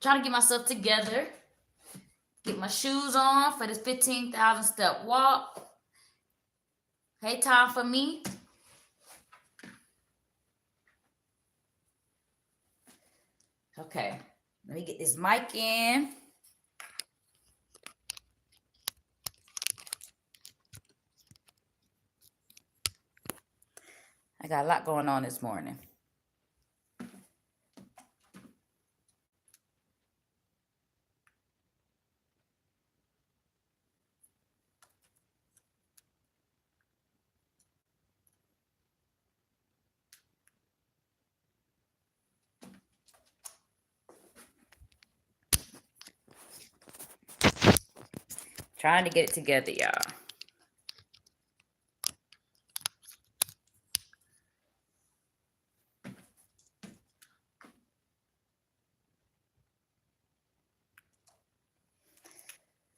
Trying to get myself together, get my shoes on for this 15,000 step walk. Hey, time for me. Okay, let me get this mic in. I got a lot going on this morning. Trying to get it together, y'all.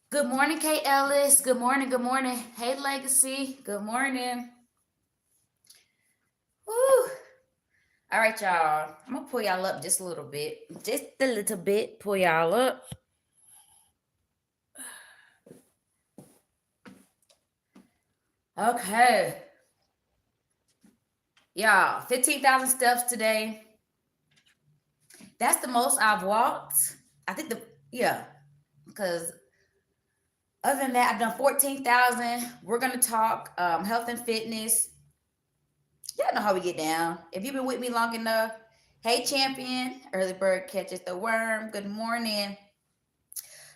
Good morning, Kay Ellis. Good morning. Good morning. Hey, Legacy. Good morning. Woo. All right, y'all. I'm going to pull y'all up just a little bit. Just a little bit. Pull y'all up. Okay. Y'all, 15,000 steps today. That's the most I've walked. I think because other than that, I've done 14,000. We're going to talk health and fitness. Y'all know how we get down. If you've been with me long enough, hey, champion, early bird catches the worm. Good morning.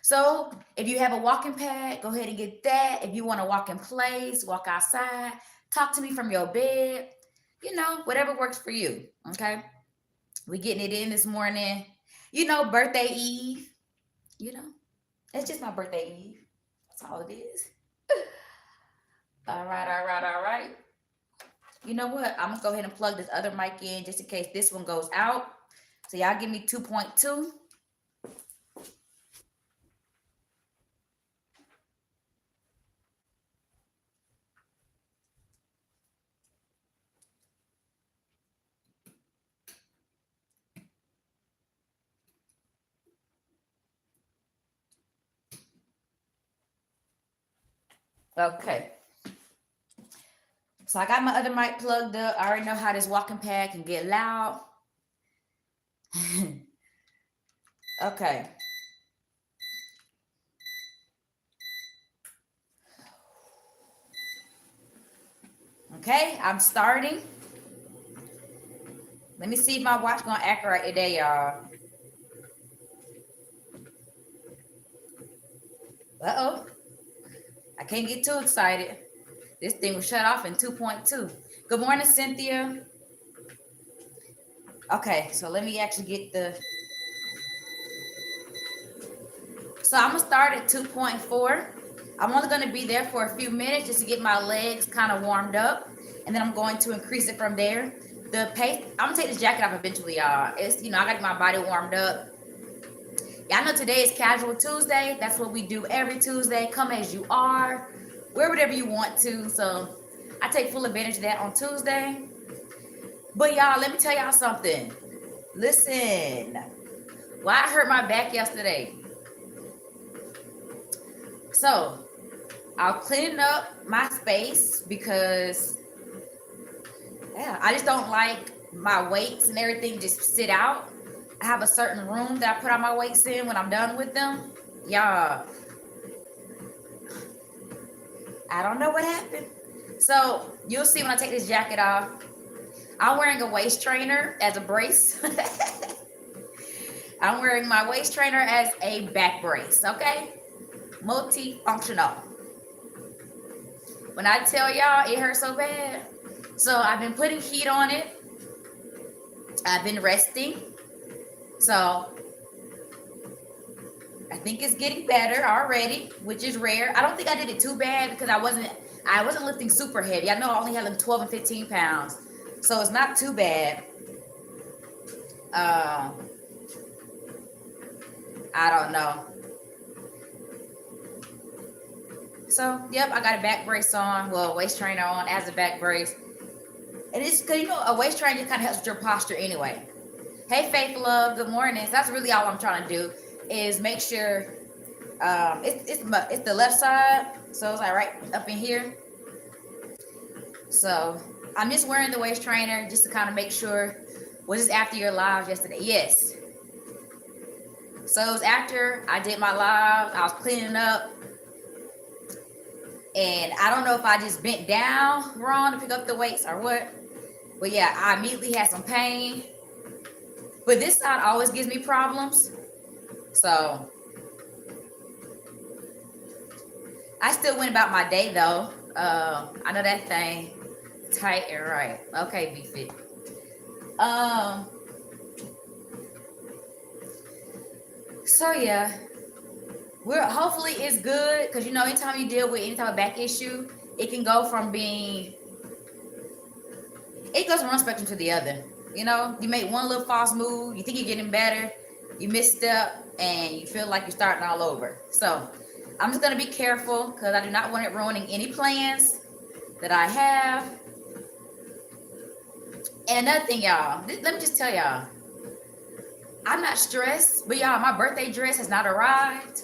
So if you have a walking pad, go ahead and get that. If you want to walk in place, walk outside, talk to me from your bed, whatever works for you. Okay. We getting it in this morning. Birthday Eve. It's just my birthday Eve. That's all it is. All right. You know what? I'm going to go ahead and plug this other mic in just in case this one goes out. So y'all give me 2.2. Okay. So I got my other mic plugged up. I already know how this walking pad can get loud. Okay. Okay, I'm starting. Let me see if my watch gonna act right today, y'all. Uh-oh. I can't get too excited. This thing was shut off in 2.2. Good morning, Cynthia. Okay, so let me actually get So I'm gonna start at 2.4. I'm only gonna be there for a few minutes just to get my legs kind of warmed up. And then I'm going to increase it from there. The pace, I'm gonna take this jacket off eventually, y'all. It's, I gotta get my body warmed up. Y'all know today is Casual Tuesday. That's what we do every Tuesday. Come as you are. Wear whatever you want to. So I take full advantage of that on Tuesday. But y'all, let me tell y'all something. Listen. Well, I hurt my back yesterday. So I'll clean up my space because I just don't like my weights and everything just sit out. I have a certain room that I put all my weights in when I'm done with them. Y'all, I don't know what happened. So you'll see when I take this jacket off. I'm wearing a waist trainer as a brace. I'm wearing my waist trainer as a back brace, okay? Multifunctional. When I tell y'all it hurts so bad. So I've been putting heat on it. I've been resting. So I think it's getting better already, which is rare. I don't think I did it too bad because I wasn't lifting super heavy. I know I only had like 12 and 15 pounds. So it's not too bad. I don't know. So, yep, I got a back brace on. Well, waist trainer on as a back brace. And it's because, a waist trainer kind of helps with your posture anyway. Hey, Faith Love. Good morning. So that's really all I'm trying to do is make sure it's the left side, so it's like right up in here. So I'm just wearing the waist trainer just to kind of make sure. Was this after your live yesterday? Yes. So it was after I did my live. I was cleaning up, and I don't know if I just bent down wrong to pick up the weights or what. But yeah, I immediately had some pain. But this side always gives me problems. So I still went about my day though. I know that thing tight and right. Okay, be fit. So yeah, we're hopefully it's good because you know anytime you deal with any type of back issue, it can go from being it goes from one spectrum to the other. You know, you make one little false move, you think you're getting better, you misstep, and you feel like you're starting all over. So I'm just gonna be careful because I do not want it ruining any plans that I have. And another thing, y'all, let me just tell y'all, I'm not stressed, but y'all, my birthday dress has not arrived.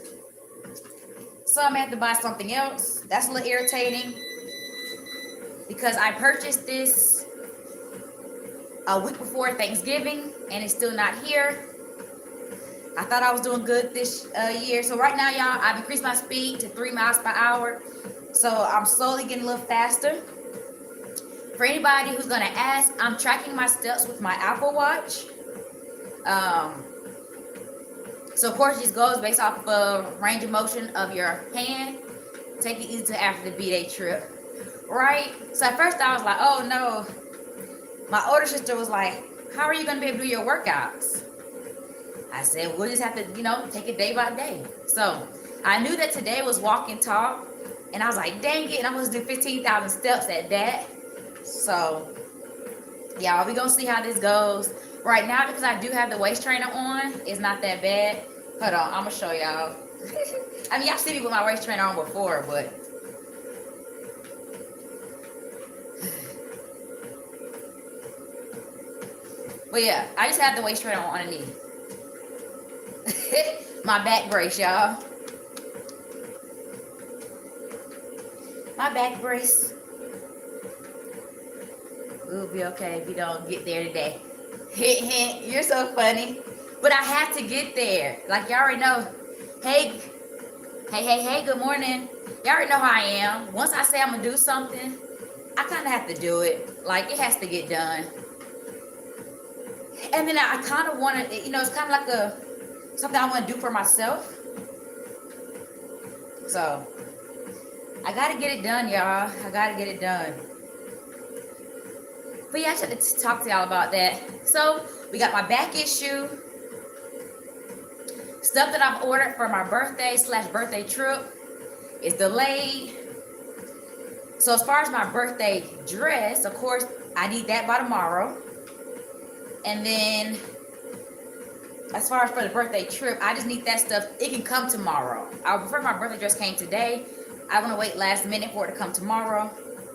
So I'm gonna have to buy something else. That's a little irritating because I purchased this a week before Thanksgiving and it's still not here. I thought I was doing good this year. So right now, y'all, I've increased my speed to 3 miles per hour. So I'm slowly getting a little faster. For anybody who's gonna ask, I'm tracking my steps with my Apple Watch. So of course, this goes based off of range of motion of your hand. Take it easy after the B-Day trip, right? So at first I was like, oh no. My older sister was like, how are you gonna be able to do your workouts? I said, we'll just have to, take it day by day. So I knew that today was walk and talk, and I was like, dang it, and I'm gonna do 15,000 steps at that. So y'all, we gonna see how this goes. Right now, because I do have the waist trainer on, it's not that bad. Hold on, I'm gonna show y'all. I mean, y'all seen me with my waist trainer on before, but yeah, I just have the waist trainer on underneath. My back brace, y'all. My back brace. We'll be okay if you don't get there today. Hint, hint. You're so funny. But I have to get there. Like, y'all already know. Hey, good morning. Y'all already know how I am. Once I say I'm going to do something, I kind of have to do it. Like, it has to get done. And then I kind of want to, it's kind of like something I want to do for myself. So, I got to get it done, y'all. I got to get it done. But yeah, I should talk to y'all about that. So, we got my back issue. Stuff that I've ordered for my birthday trip is delayed. So as far as my birthday dress, of course, I need that by tomorrow. And then as far as for the birthday trip, I just need that stuff. It can come tomorrow. I would prefer my birthday dress came today. I want to wait last minute for it to come tomorrow.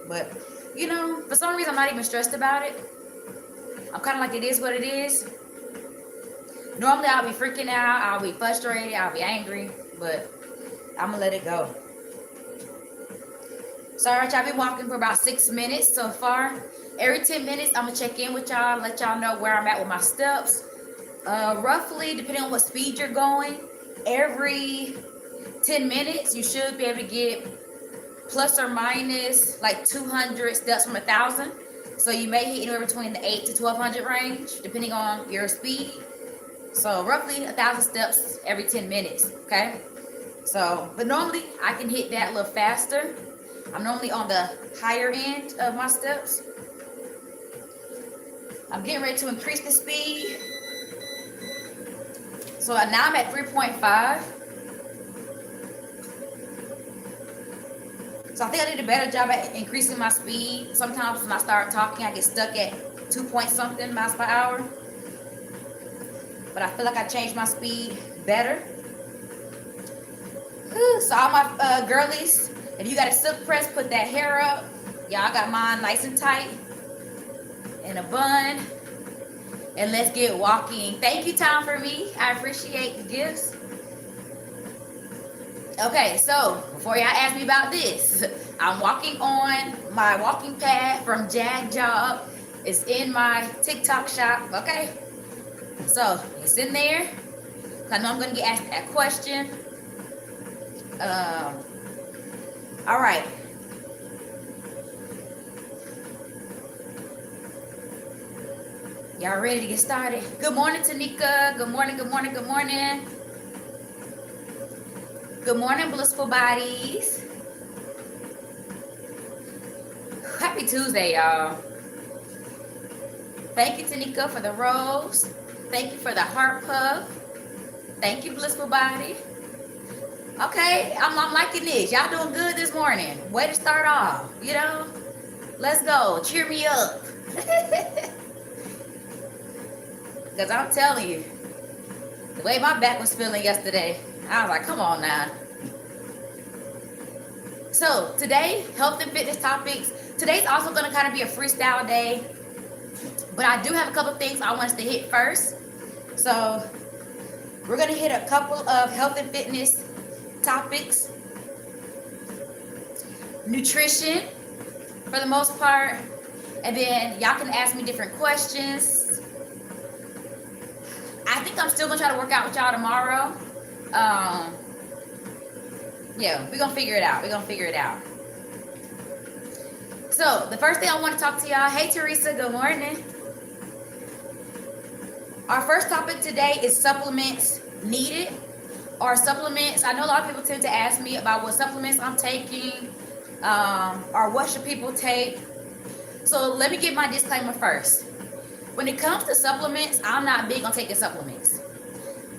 But, for some reason, I'm not even stressed about it. I'm kind of like, it is what it is. Normally, I'll be freaking out. I'll be frustrated. I'll be angry. But I'm going to let it go. So, all right, y'all been walking for about 6 minutes so far. Every 10 minutes, I'm going to check in with y'all, let y'all know where I'm at with my steps. Roughly, depending on what speed you're going, every 10 minutes, you should be able to get plus or minus like 200 steps from 1,000. So you may hit anywhere between the 8 to 1,200 range, depending on your speed. So roughly 1,000 steps every 10 minutes, okay? So, but normally I can hit that a little faster. I'm normally on the higher end of my steps. I'm getting ready to increase the speed. So now I'm at 3.5. So I think I did a better job at increasing my speed. Sometimes when I start talking, I get stuck at 2 point something miles per hour. But I feel like I changed my speed better. So all my girlies, if you got a silk press, put that hair up. Y'all got mine nice and tight in a bun. and let's get walking. Thank you, Tom, for me. I appreciate the gifts. Okay, so before y'all ask me about this, I'm walking on my walking pad from Jag Job. It's in my TikTok shop, okay? So it's in there. I know I'm gonna get asked that question. All right. Y'all ready to get started? Good morning, Tanika. Good morning, good morning, good morning. Good morning, blissful bodies. Happy Tuesday, y'all. Thank you, Tanika, for the rose. Thank you for the heart puff. Thank you, blissful body. Okay, I'm liking this. Y'all doing good this morning. Way to start off, you know? Let's go. Cheer me up. Because I'm telling you, the way my back was feeling yesterday, I was like, come on now. So today, health and fitness topics. Today's also going to kind of be a freestyle day. But I do have a couple things I want us to hit first. So we're going to hit a couple of health and fitness topics. Nutrition, for the most part. And then y'all can ask me different questions. I think I'm still going to try to work out with y'all tomorrow. Yeah, we're going to figure it out. We're going to figure it out. So the first thing I want to talk to y'all. Hey, Teresa, good morning. Our first topic today is supplements needed, or supplements. I know a lot of people tend to ask me about what supplements I'm taking, or what should people take. So let me give my disclaimer first. When it comes to supplements, I'm not big on taking supplements.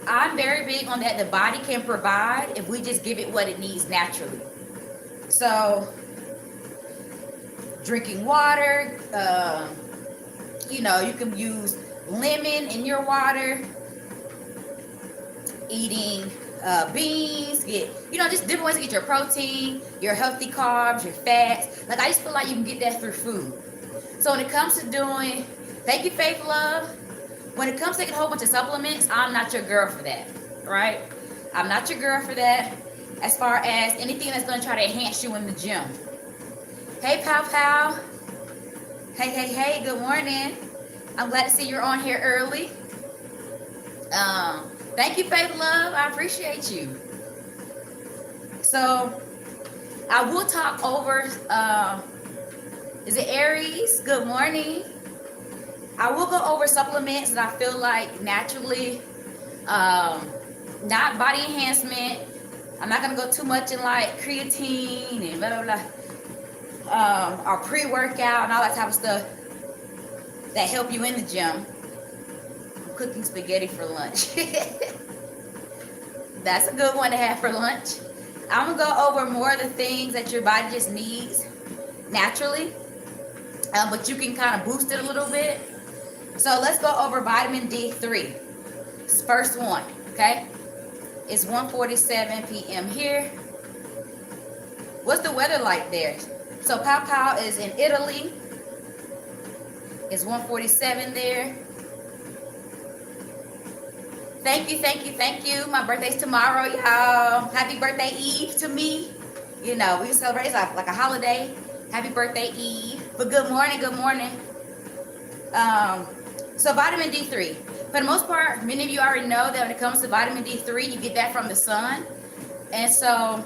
I'm very big on that the body can provide if we just give it what it needs naturally. So drinking water, you know, you can use lemon in your water, eating beans, just different ways to get your protein, your healthy carbs, your fats. Like, I just feel like you can get that through food. So when it comes to doing, thank you, Faith Love. When it comes to taking a whole bunch of supplements, I'm not your girl for that, right? I'm not your girl for that as far as anything that's going to try to enhance you in the gym. Hey, Pow Pow. Hey, good morning. I'm glad to see you're on here early. Thank you, Faith Love. I appreciate you. So I will talk over, is it Aries? Good morning. I will go over supplements that I feel like naturally, not body enhancement. I'm not going to go too much in like creatine and blah, blah, blah. Or pre-workout and all that type of stuff that help you in the gym. I'm cooking spaghetti for lunch. That's a good one to have for lunch. I'm going to go over more of the things that your body just needs naturally. But you can kind of boost it a little bit. So let's go over vitamin D3. It's first one, okay? It's 1:47 p.m. here. What's the weather like there? So Pow Pow is in Italy. It's 1:47 there. Thank you. My birthday's tomorrow, y'all. Happy birthday Eve to me. You know, we celebrate, it's like a holiday. Happy birthday Eve. But good morning. So vitamin D3. For the most part, many of you already know that when it comes to vitamin D3, you get that from the sun. And so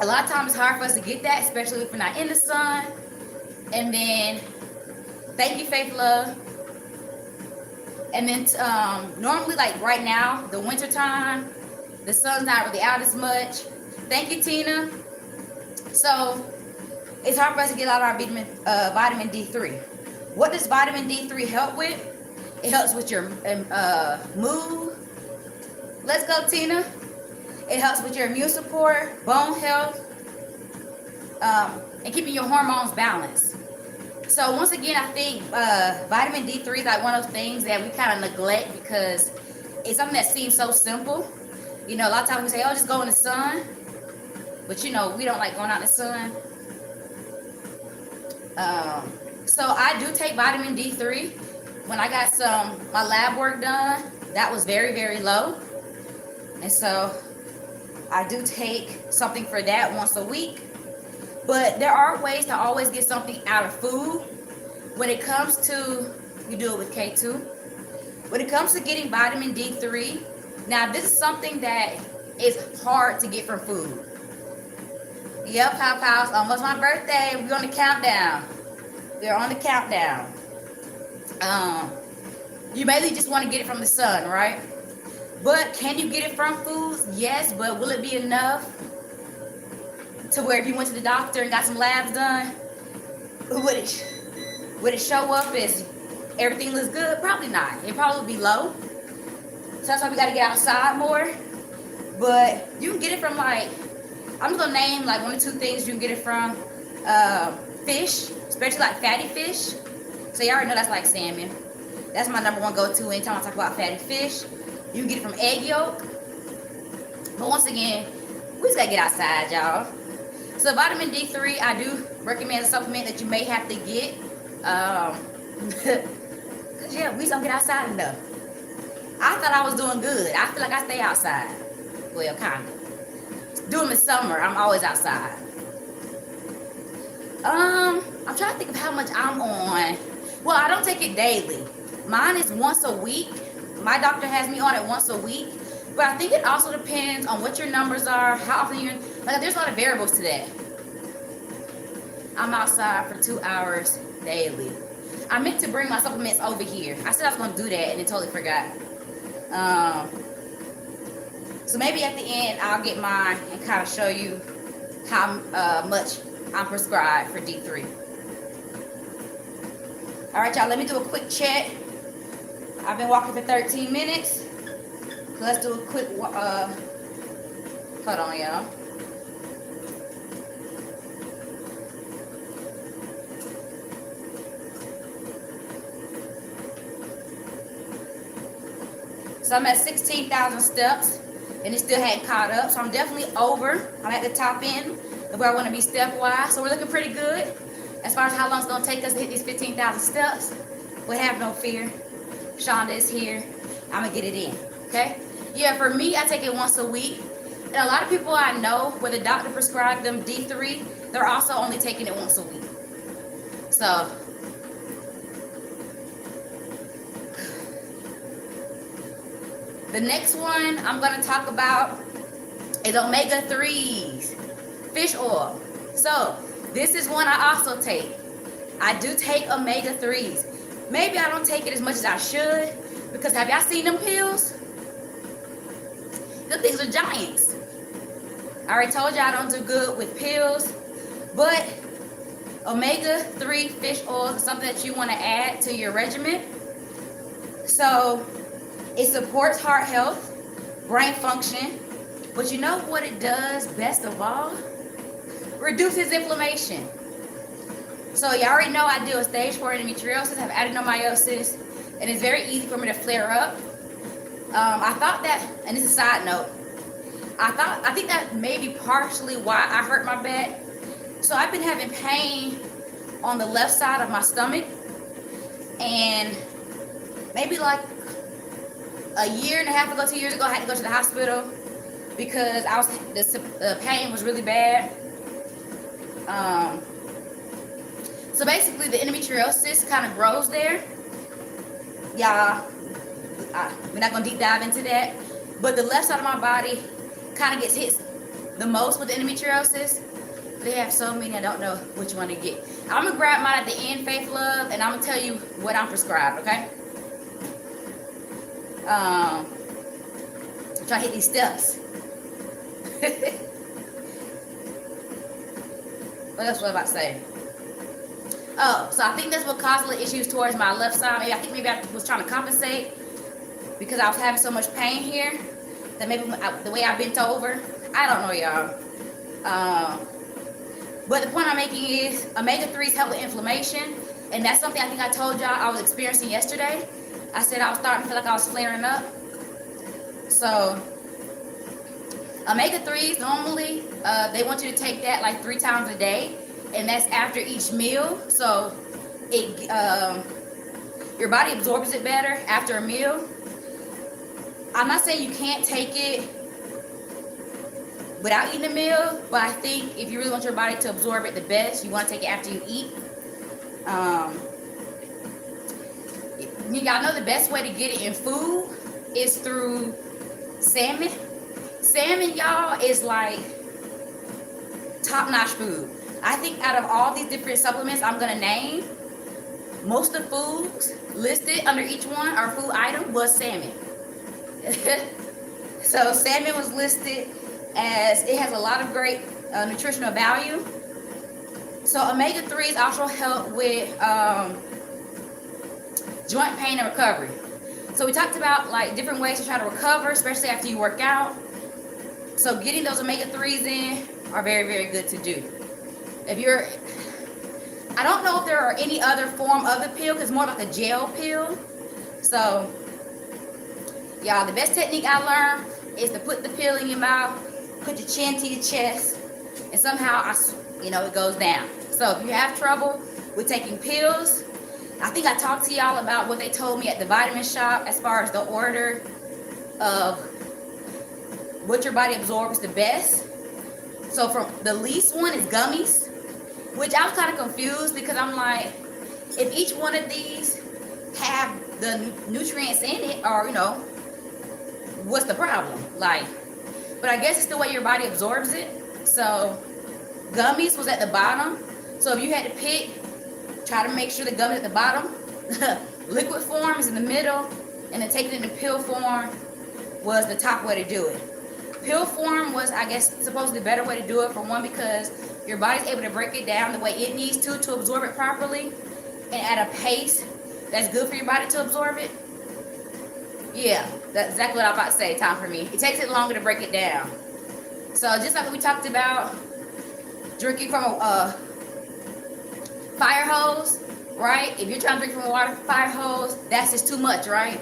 a lot of times it's hard for us to get that, especially if we're not in the sun. And then, thank you, Faith Love. And then normally, like right now, the winter time, the sun's not really out as much. Thank you, Tina. So it's hard for us to get out our vitamin D3. What does vitamin D3 help with? It helps with your mood. Let's go, Tina. It helps with your immune support, bone health, and keeping your hormones balanced. So once again, I think vitamin D3 is like one of those things that we kind of neglect because it's something that seems so simple. You know, a lot of times we say, oh, just go in the sun. But, you know, we don't like going out in the sun. So I do take vitamin D3. when I got my lab work done, that was very, very low. And so I do take something for that once a week. But there are ways to always get something out of food. When it comes to, you do it with K2. When it comes to getting vitamin D3, now this is something that is hard to get from food. Yep, Pow, almost my birthday. We're on the countdown. We're on the countdown. You mainly just want to get it from the sun, right? But can you get it from foods? Yes, but will it be enough to where if you went to the doctor and got some labs done, would it show up as everything looks good? Probably not. It'd probably be low. So that's why we got to get outside more. But you can get it from like, I'm just gonna name like 1 or 2 things you can get it from. Fish, especially like fatty fish. So you already know that's like salmon. That's my number 1 go-to anytime I talk about fatty fish. You can get it from egg yolk. But once again, we just gotta get outside, y'all. So vitamin D3, I do recommend a supplement that you may have to get. Cause yeah, we just don't get outside enough. I thought I was doing good. I feel like I stay outside. Well, kind of. During the summer, I'm always outside. I'm trying to think of how much I'm on. Well, I don't take it daily. Mine is once a week. My doctor has me on it once a week. But I think it also depends on what your numbers are, how often you're, like there's a lot of variables to that. I'm outside for 2 hours daily. I meant to bring my supplements over here. I said I was gonna do that and then totally forgot. So maybe at the end I'll get mine and kind of show you how much I'm prescribed for D3. All right, y'all, let me do a quick check. I've been walking for 13 minutes. So let's do a quick, hold on, y'all. So I'm at 16,000 steps and it still hadn't caught up. So I'm definitely over. I'm at the top end of where I want to be step-wise. So we're looking pretty good. As far as how long it's going to take us to hit these 15,000 steps, but have no fear. Shonda is here. I'm going to get it in, okay? Yeah, for me, I take it once a week. And a lot of people I know, where the doctor prescribed them D3, they're also only taking it once a week. So, the next one I'm going to talk about is omega-3s, fish oil. So, this is one I also take. I do take omega-3s. Maybe I don't take it as much as I should, because have y'all seen them pills? Them things are giants. I already told y'all I don't do good with pills, but omega-3 fish oil is something that you want to add to your regimen. So it supports heart health, brain function, but you know what it does best of all? Reduces inflammation. So you already know I deal with stage 4 endometriosis, have adenomyosis, and it's very easy for me to flare up. I thought that, and this is a side note, I think that may be partially why I hurt my back. So I've been having pain on the left side of my stomach, and maybe like a year and a half ago, 2 years ago, I had to go to the hospital because the pain was really bad. So basically the endometriosis kind of grows there. Y'all, we're not gonna deep dive into that, but the left side of my body kind of gets hit the most with endometriosis. They have so many, I don't know which one to get. I'm gonna grab mine at the end, Faith Love, and I'm gonna tell you what I'm prescribed, okay? I'm trying to hit these steps. What else was I about to say? Oh, so I think that's what caused the issues towards my left side. Maybe I was trying to compensate because I was having so much pain here that maybe the way I bent over. I don't know, y'all. But the point I'm making is omega-3s help with inflammation, and that's something I think I told y'all I was experiencing yesterday. I said I was starting to feel like I was flaring up. So omega-3s normally they want you to take that like 3 times a day, and that's after each meal. So your your body absorbs it better after a meal. I'm not saying you can't take it without eating a meal, but I think if you really want your body to absorb it the best, you want to take it after you eat. Y'all know the best way to get it in food is through salmon. Salmon, y'all, is like top-notch food. I think out of all these different supplements I'm gonna name, most of the foods listed under each one, our food item, was salmon. So salmon was listed as it has a lot of great nutritional value. So omega-3s also help with joint pain and recovery. So we talked about like different ways to try to recover, especially after you work out. So getting those omega-3s in are very, very good to do. If you're, I don't know if there are any other form of the pill, because it's more like a gel pill. So y'all, the best technique I learned is to put the pill in your mouth, put your chin to your chest, and somehow, it goes down. So if you have trouble with taking pills, I think I talked to y'all about what they told me at the vitamin shop as far as the order of what your body absorbs the best. So from the least one is gummies, which I was kind of confused because I'm like, if each one of these have the nutrients in it, or what's the problem? But I guess it's the way your body absorbs it. So gummies was at the bottom. So if you had to pick, try to make sure the gummies at the bottom. Liquid form is in the middle, and then taking it in pill form was the top way to do it. Pill form was, I guess, supposedly the better way to do it, for one, because your body's able to break it down the way it needs to absorb it properly and at a pace that's good for your body to absorb it. Yeah, that's exactly what I'm about to say. Time for me. It takes it longer to break it down. So just like we talked about drinking from a fire hose, right? If you're trying to drink from a fire hose, that's just too much, right?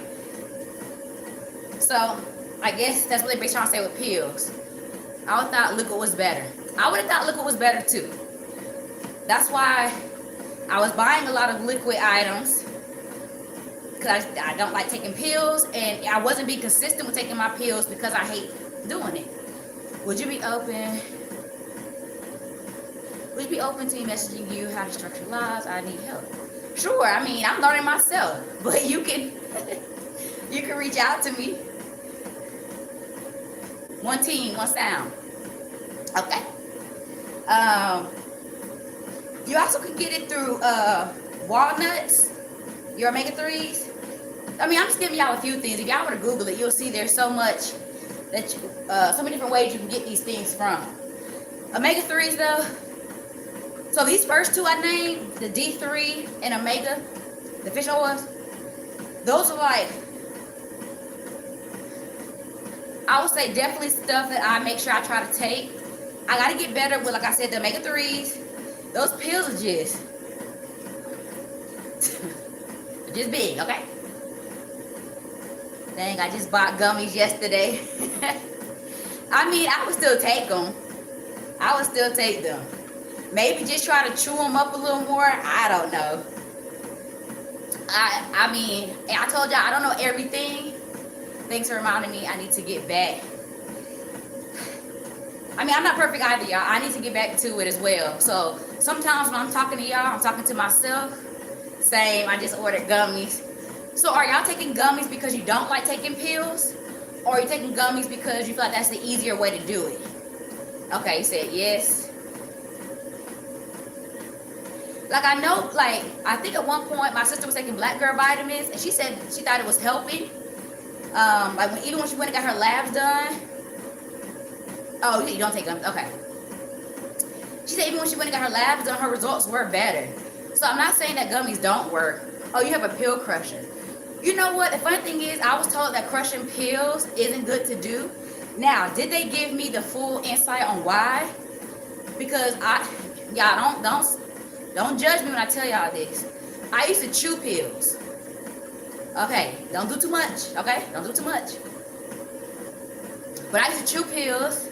So I guess that's what they're trying to say with pills. I would thought liquid was better. I would have thought liquid was better too. That's why I was buying a lot of liquid items, because I don't like taking pills, and I wasn't being consistent with taking my pills because I hate doing it. Would you be open to me messaging you how to structure lives? I need help. Sure, I mean, I'm learning myself, but you can reach out to me. One team, one sound. Okay. You also can get it through walnuts, your omega-3s. I mean, I'm just giving y'all a few things. If y'all want to Google it, you'll see there's so much that so many different ways you can get these things from. Omega-3s though. So these first two I named, the D3 and omega, the fish oils, those are like, I would say definitely stuff that I make sure I try to take. I got to get better with, like I said, the omega-3s. Those pills are just big, okay? Dang, I just bought gummies yesterday. I mean, I would still take them. I would still take them. Maybe just try to chew them up a little more. I don't know. I mean, I told y'all I don't know everything. Thanks for reminding me I need to get back. I mean, I'm not perfect either, y'all. I need to get back to it as well. So sometimes when I'm talking to y'all, I'm talking to myself. Same, I just ordered gummies. So are y'all taking gummies because you don't like taking pills? Or are you taking gummies because you feel like that's the easier way to do it? Okay, you said yes. Like I know, like I think at one point my sister was taking black girl vitamins, and she said she thought it was helping. Even when she went and got her labs done. Oh, you don't take gummies. Okay. She said even when she went and got her labs done, her results were better. So I'm not saying that gummies don't work. Oh, you have a pill crusher. You know what? The funny thing is, I was told that crushing pills isn't good to do. Now, did they give me the full insight on why? Because y'all don't judge me when I tell y'all this. I used to chew pills. Okay, don't do too much. Okay, don't do too much. But I used to chew pills.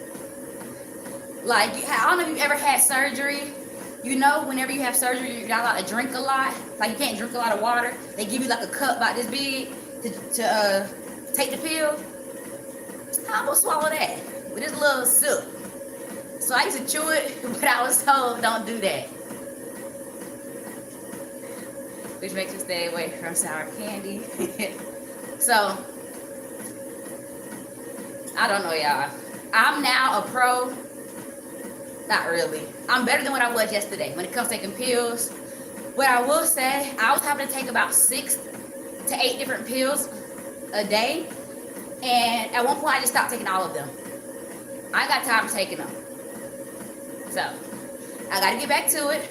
Like, I don't know if you've ever had surgery You know, whenever you have surgery, you're not allowed to drink a lot. Like, you can't drink a lot of water. They give you like a cup about this big to take the pill. I'm gonna swallow that with this little sip. So I used to chew it, but I was told don't do that. Which makes you stay away from sour candy. So, I don't know, y'all. I'm now a pro. Not really. I'm better than what I was yesterday when it comes to taking pills. But I will say, I was having to take about 6 to 8 different pills a day. And at one point, I just stopped taking all of them. I got tired of taking them. So, I got to get back to it.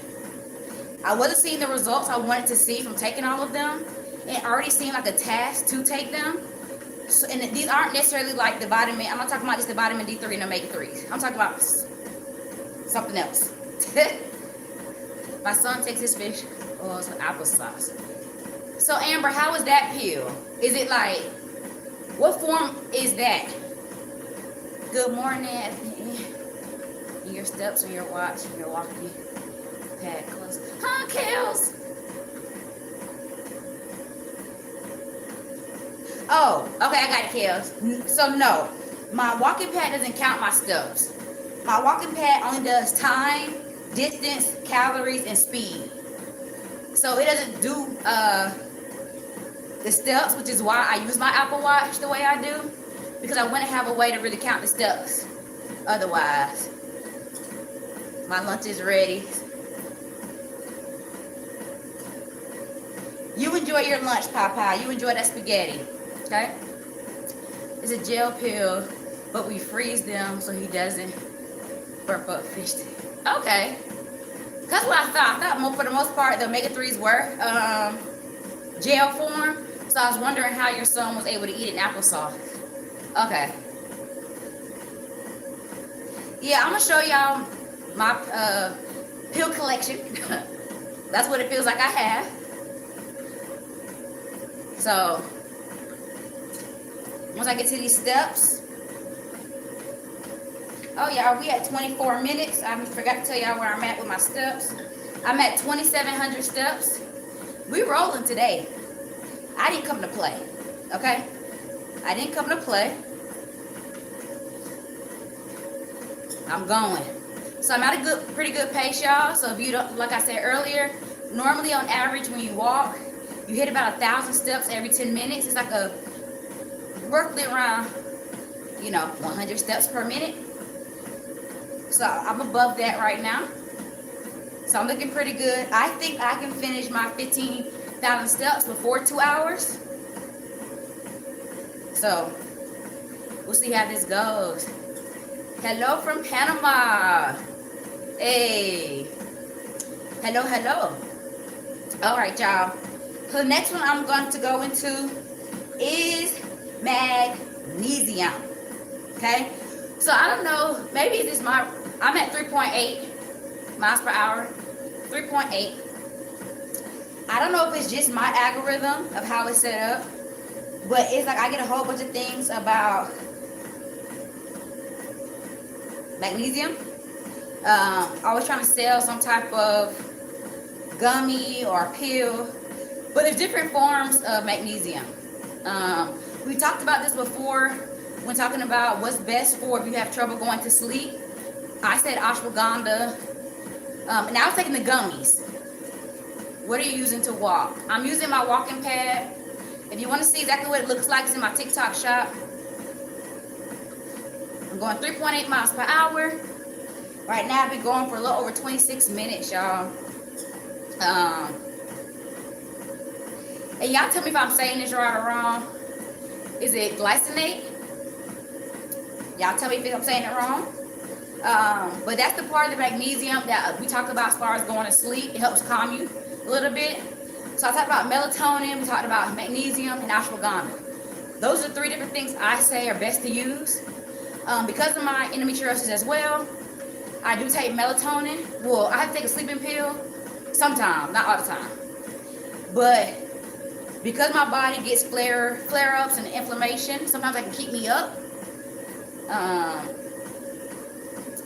I wasn't seeing the results I wanted to see from taking all of them. It already seemed like a task to take them. So, and these aren't necessarily like the vitamin. I'm not talking about just the vitamin D3 and omega-3s. I'm talking about something else. My son takes his fish oils with applesauce. So, Amber, how is that pill? Is it like, what form is that? Good morning. Your steps on your watch, your walking pad close. Huh, Kels? Oh, okay, I got it, Kels. So no, my walking pad doesn't count my steps. My walking pad only does time, distance, calories, and speed. So it doesn't do the steps, which is why I use my Apple Watch the way I do, because I want to have a way to really count the steps. Otherwise, my lunch is ready. You enjoy your lunch, Popeye. You enjoy that spaghetti, okay? It's a gel pill, but we freeze them so he doesn't burp up fish. Okay. That's what I thought. I thought for the most part the omega-3s were gel form. So I was wondering how your son was able to eat an applesauce. Okay. Yeah, I'm going to show y'all my pill collection. That's what it feels like I have. So, once I get to these steps. Oh, y'all, we at 24 minutes. I forgot to tell y'all where I'm at with my steps. I'm at 2,700 steps. We rolling today. I didn't come to play, okay? I didn't come to play. I'm going. So I'm at a pretty good pace, y'all. So if you don't, like I said earlier, normally on average when you walk, you hit about 1,000 steps every 10 minutes. It's like a roughly around, 100 steps per minute. So I'm above that right now. So I'm looking pretty good. I think I can finish my 15,000 steps before 2 hours. So we'll see how this goes. Hello from Panama. Hey. Hello, hello. All right, y'all. So the next one I'm going to go into is magnesium. Okay? So I don't know. Maybe this is I'm at 3.8 miles per hour. 3.8. I don't know if it's just my algorithm of how it's set up. But it's like I get a whole bunch of things about magnesium. Always trying to sell some type of gummy or pill. But there's different forms of magnesium. We talked about this before when talking about what's best for if you have trouble going to sleep. I said ashwagandha. And I was taking the gummies. What are you using to walk? I'm using my walking pad. If you want to see exactly what it looks like, it's in my TikTok shop. I'm going 3.8 miles per hour. Right now, I've been going for a little over 26 minutes, y'all. And y'all tell me if I'm saying this right or wrong. Is it glycinate? Y'all tell me if I'm saying it wrong. But that's the part of the magnesium that we talk about as far as going to sleep. It helps calm you a little bit. So I talked about melatonin, we talked about magnesium, and ashwagandha. Those are 3 different things I say are best to use. Because of my endometriosis as well, I do take melatonin. Well, I have to take a sleeping pill sometimes, not all the time. But because my body gets flare-ups and inflammation, sometimes it can keep me up.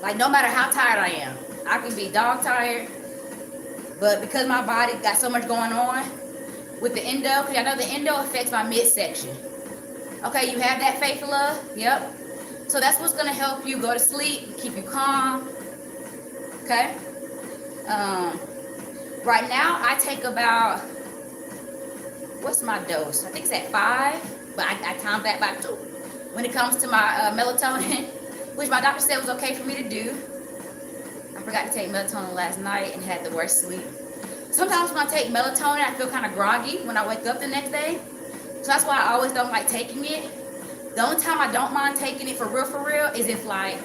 Like no matter how tired I am, I can be dog tired, But because my body got so much going on with the endo, because I know the endo affects my midsection. Okay, you have that faith, love? Yep. So that's what's going to help you go to sleep, keep you calm. Okay? Right now, I take about, what's my dose? I think it's at 5, but I timed that by 2. When it comes to my melatonin, which my doctor said was okay for me to do. I forgot to take melatonin last night and had the worst sleep. Sometimes when I take melatonin, I feel kind of groggy when I wake up the next day. So that's why I always don't like taking it. The only time I don't mind taking it for real, is if like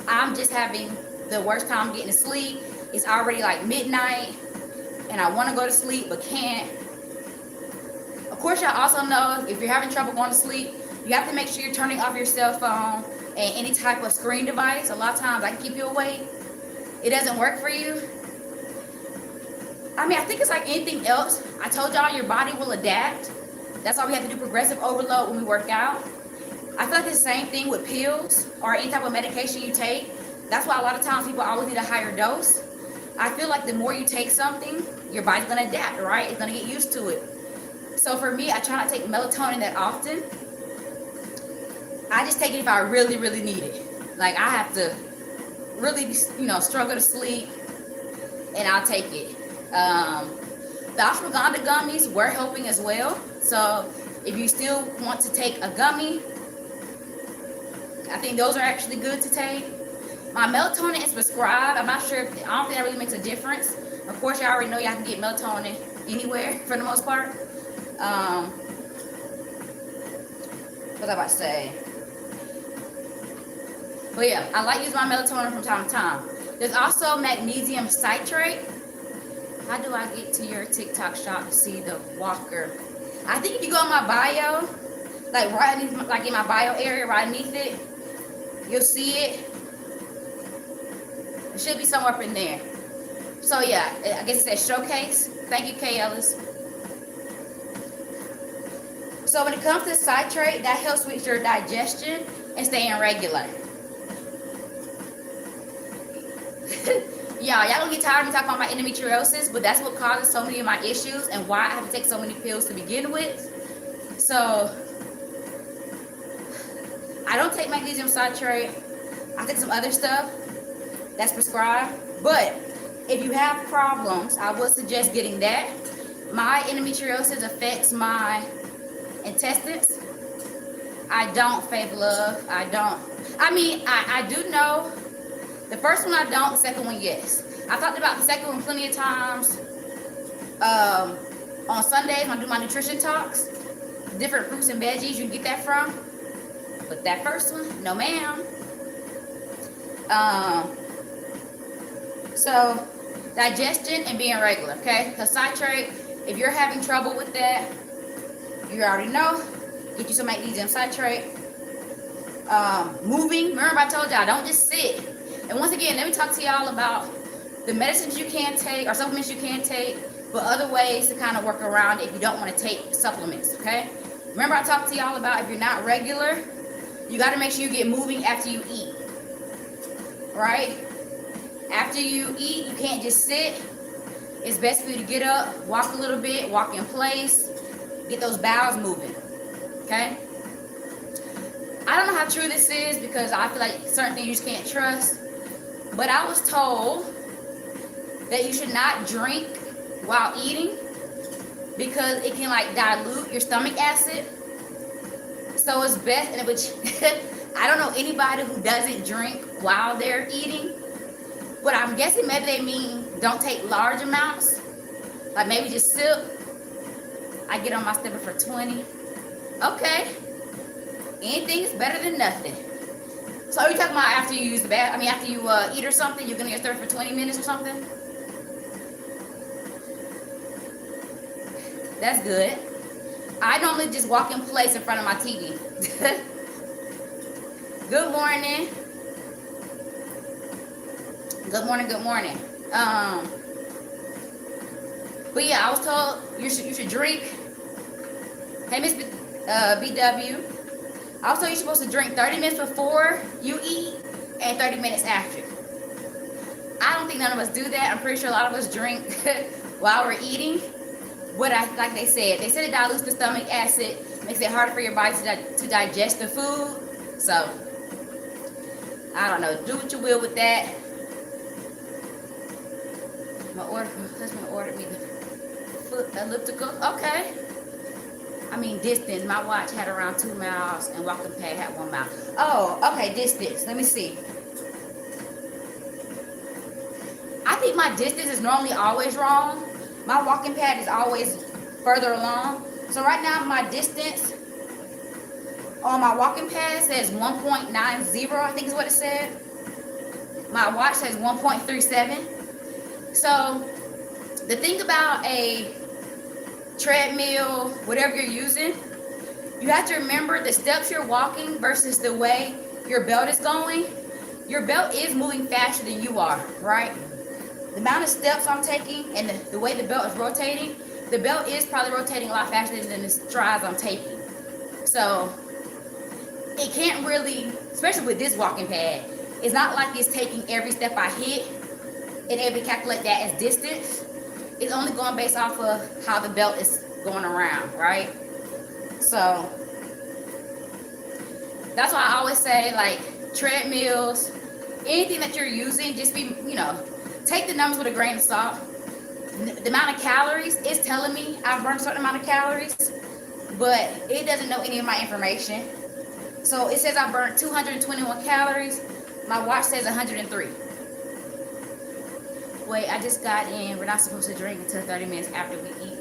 I'm just having the worst time getting to sleep. It's already like midnight and I want to go to sleep but can't. Of course, y'all also know if you're having trouble going to sleep, you have to make sure you're turning off your cell phone and any type of screen device. A lot of times I can keep you awake. It doesn't work for you. I mean, I think it's like anything else. I told y'all your body will adapt. That's why we have to do progressive overload when we work out. I feel like it's the same thing with pills or any type of medication you take. That's why a lot of times people always need a higher dose. I feel like the more you take something, your body's gonna adapt, right? It's gonna get used to it. So for me, I try not to take melatonin that often. I just take it if I really, really need it. Like I have to really, struggle to sleep, and I'll take it. The ashwagandha gummies were helping as well. So if you still want to take a gummy, I think those are actually good to take. My melatonin is prescribed. I'm not sure I don't think that really makes a difference. Of course, you already know y'all can get melatonin anywhere for the most part. What was I about to say? But yeah, I like using my melatonin from time to time. There's also magnesium citrate. How do I get to your TikTok shop to see the walker? I think if you go in my bio, like in my bio area right underneath it, you'll see it. It should be somewhere up in there. So yeah, I guess it says showcase. Thank you, Kay Ellis. So when it comes to citrate, that helps with your digestion and staying regular. Y'all gonna get tired of me talking about my endometriosis, but that's what causes so many of my issues and why I have to take so many pills to begin with. So I don't take magnesium citrate. I take some other stuff that's prescribed. But if you have problems, I would suggest getting that. My endometriosis affects my intestines. I don't, Faith Love. I don't. I mean, I do know. The first one I don't, the second one, yes. I talked about the second one plenty of times. On Sundays when I do my nutrition talks, different fruits and veggies you can get that from. But that first one, no ma'am. So digestion and being regular, okay? Because citrate, if you're having trouble with that, you already know, get you some magnesium citrate. Moving, remember I told y'all, don't just sit. And once again, let me talk to y'all about the medicines you can take or supplements you can take, but other ways to kind of work around it if you don't want to take supplements, okay? Remember I talked to y'all about if you're not regular, you got to make sure you get moving after you eat, right? After you eat, you can't just sit. It's best for you to get up, walk a little bit, walk in place, get those bowels moving, okay? I don't know how true this is because I feel like certain things you just can't trust. But I was told that you should not drink while eating because it can like dilute your stomach acid. So it's best, which I don't know anybody who doesn't drink while they're eating. But I'm guessing maybe they mean don't take large amounts. Like maybe just sip. I get on my stepper for 20. Okay. Anything is better than nothing. So are you talking about after you use the bath? I mean, after you eat or something, you're gonna get stirred for 20 minutes or something? That's good. I normally just walk in place in front of my TV. Good morning. Good morning. Good morning. But yeah, I was told you should drink. Hey, Miss BW. Also, you're supposed to drink 30 minutes before you eat and 30 minutes after. I don't think none of us do that. I'm pretty sure a lot of us drink while we're eating. Like they said it dilutes the stomach acid, makes it harder for your body to digest the food. So I don't know, do what you will with that. My husband ordered me the foot elliptical. Okay. I mean distance. My watch had around 2 miles and walking pad had 1 mile. Oh, okay, distance. Let me see. I think my distance is normally always wrong. My walking pad is always further along. So right now my distance on my walking pad says 1.90, I think is what it said. My watch says 1.37. So the thing about a treadmill, whatever you're using, you have to remember the steps you're walking versus the way your belt is going. Your belt is moving faster than you are, right? The amount of steps I'm taking and the way the belt is rotating, the belt is probably rotating a lot faster than the strides I'm taking. So it can't really, especially with this walking pad, it's not like it's taking every step I hit and able to calculate that as distance. It's only going based off of how the belt is going around, right? So that's why I always say, like, treadmills, anything that you're using, just be, take the numbers with a grain of salt. The amount of calories is telling me I've burned a certain amount of calories, but it doesn't know any of my information. So it says I burnt 221 calories. My watch says 103. Wait, I just got in. We're not supposed to drink until 30 minutes after we eat.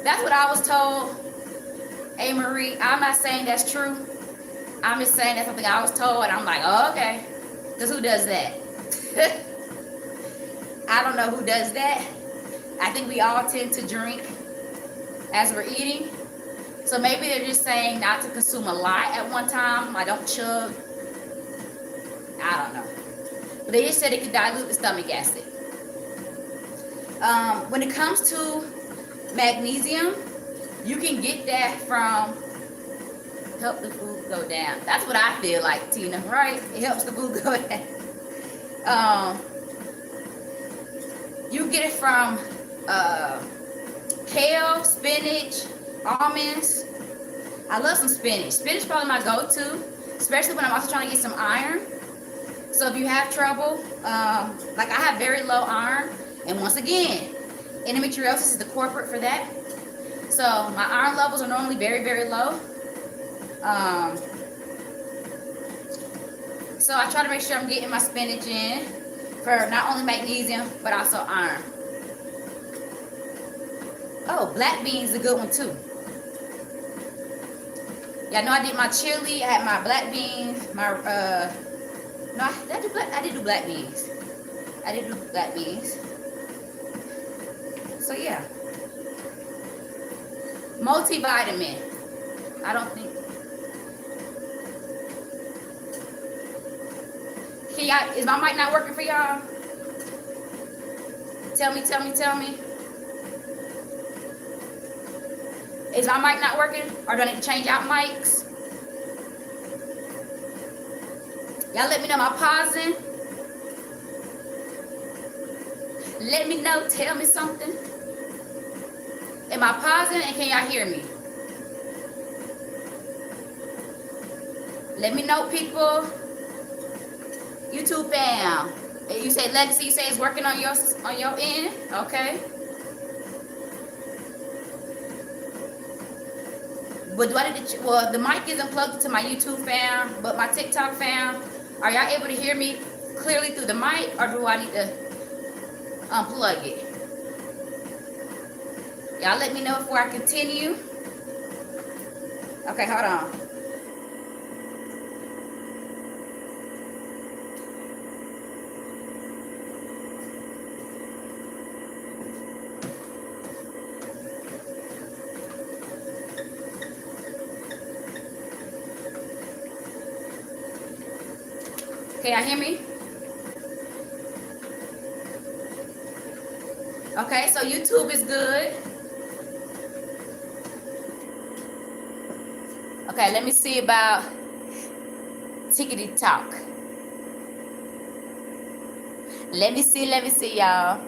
That's what I was told. Hey, Marie, I'm not saying that's true. I'm just saying that's something I was told, and I'm like, oh, okay. Because who does that? I don't know who does that. I think we all tend to drink as we're eating. So maybe they're just saying not to consume a lot at one time. I don't chug. I don't know. But they just said it could dilute the stomach acid. When it comes to magnesium, you can get that from help the food go down. That's what I feel like, Tina, right? It helps the food go down. You get it from kale, spinach, almonds. I love some spinach. Spinach is probably my go-to, especially when I'm also trying to get some iron. So if you have trouble, like I have very low iron, and once again, endometriosis is the corporate for that. So my iron levels are normally very, very low. So I try to make sure I'm getting my spinach in for not only magnesium, but also iron. Oh, black beans is a good one too. Yeah, I know I did my chili, I had my black beans, I did do black beans. I did do black beans. So yeah. Multivitamin. I don't think. Can y'all, is my mic not working for y'all? Tell me. Is my mic not working? Or do I need to change out mics? Y'all let me know. Am I pausing? Let me know. Tell me something. Am I pausing and can y'all hear me? Let me know, people. YouTube fam. You say Legacy, you say it's working on your end? Okay. But do I need to, well, the mic isn't plugged to my YouTube fam, but my TikTok fam, are y'all able to hear me clearly through the mic, or do I need to unplug it? Y'all let me know before I continue. Okay, hold on. Can y'all hear me? Okay, so YouTube is good. Okay, let me see about Tickety Talk. Let me see, y'all.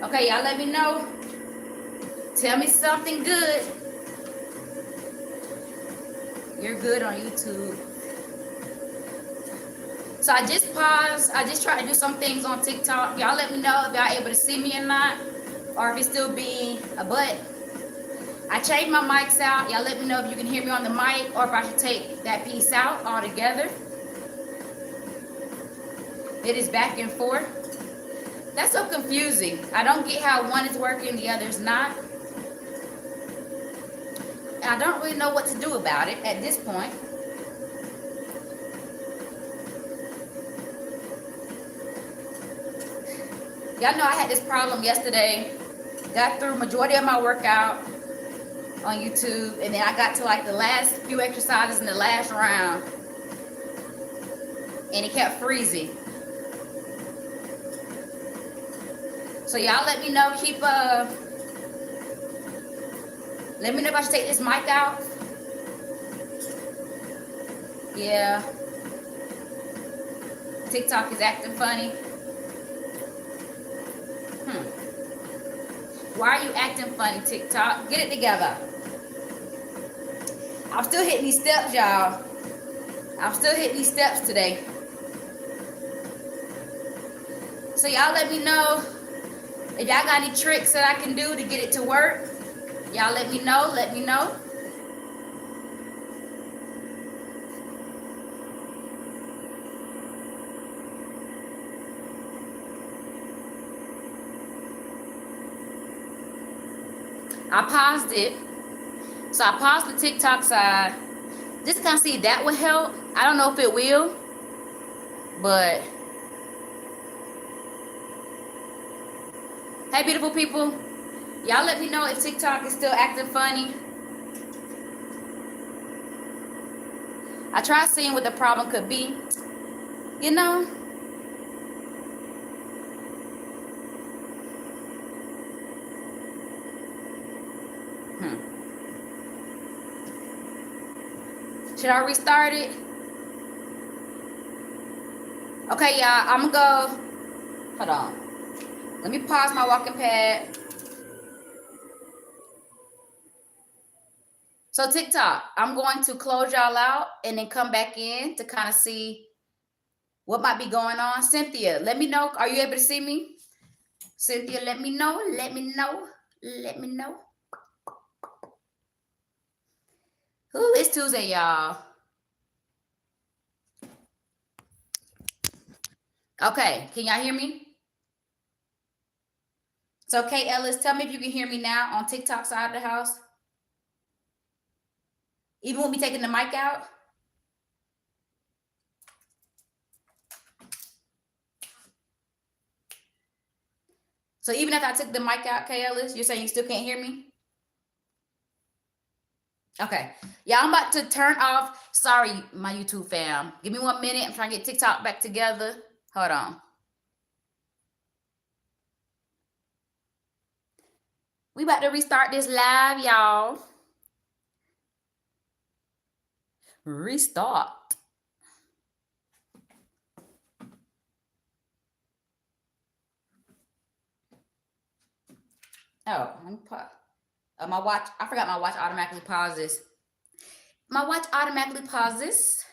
Okay, y'all let me know. Tell me something good. You're good on YouTube. So I just paused. I just tried to do some things on TikTok. Y'all let me know if y'all able to see me or not, or if it's still being a butt. I changed my mics out. Y'all let me know if you can hear me on the mic or if I should take that piece out altogether. It is back and forth. That's so confusing. I don't get how one is working, the other is not. And I don't really know what to do about it at this point. Y'all know I had this problem yesterday. Got through majority of my workout on YouTube, and then I got to like the last few exercises in the last round, and it kept freezing. So y'all let me know. Let me know if I should take this mic out. Yeah. TikTok is acting funny. Why are you acting funny, TikTok? Get it together. I'm still hitting these steps, y'all. I'm still hitting these steps today. So y'all let me know if y'all got any tricks that I can do to get it to work. Y'all let me know. Let me know. I paused it. So I paused the TikTok side. Just to kind of see if that would help. I don't know if it will. But hey, beautiful people. Y'all let me know if TikTok is still acting funny. I tried seeing what the problem could be. You know. Should I restart it? Okay, y'all. I'm going to go. Hold on. Let me pause my walking pad. So TikTok, I'm going to close y'all out and then come back in to kind of see what might be going on. Cynthia, let me know. Are you able to see me? Cynthia, let me know. Let me know. Let me know. Ooh, it's Tuesday, y'all. Okay, can y'all hear me? So, Kay Ellis, tell me if you can hear me now on TikTok side of the house. Even with me taking the mic out? So even if I took the mic out, Kay Ellis, you're saying you still can't hear me? Okay. Yeah, I'm about to turn off. Sorry, my YouTube fam. Give me 1 minute. I'm trying to get TikTok back together. Hold on. We about to restart this live, y'all. Restart. Oh, let me pause. My watch. I forgot my watch automatically pauses. My watch automatically pauses.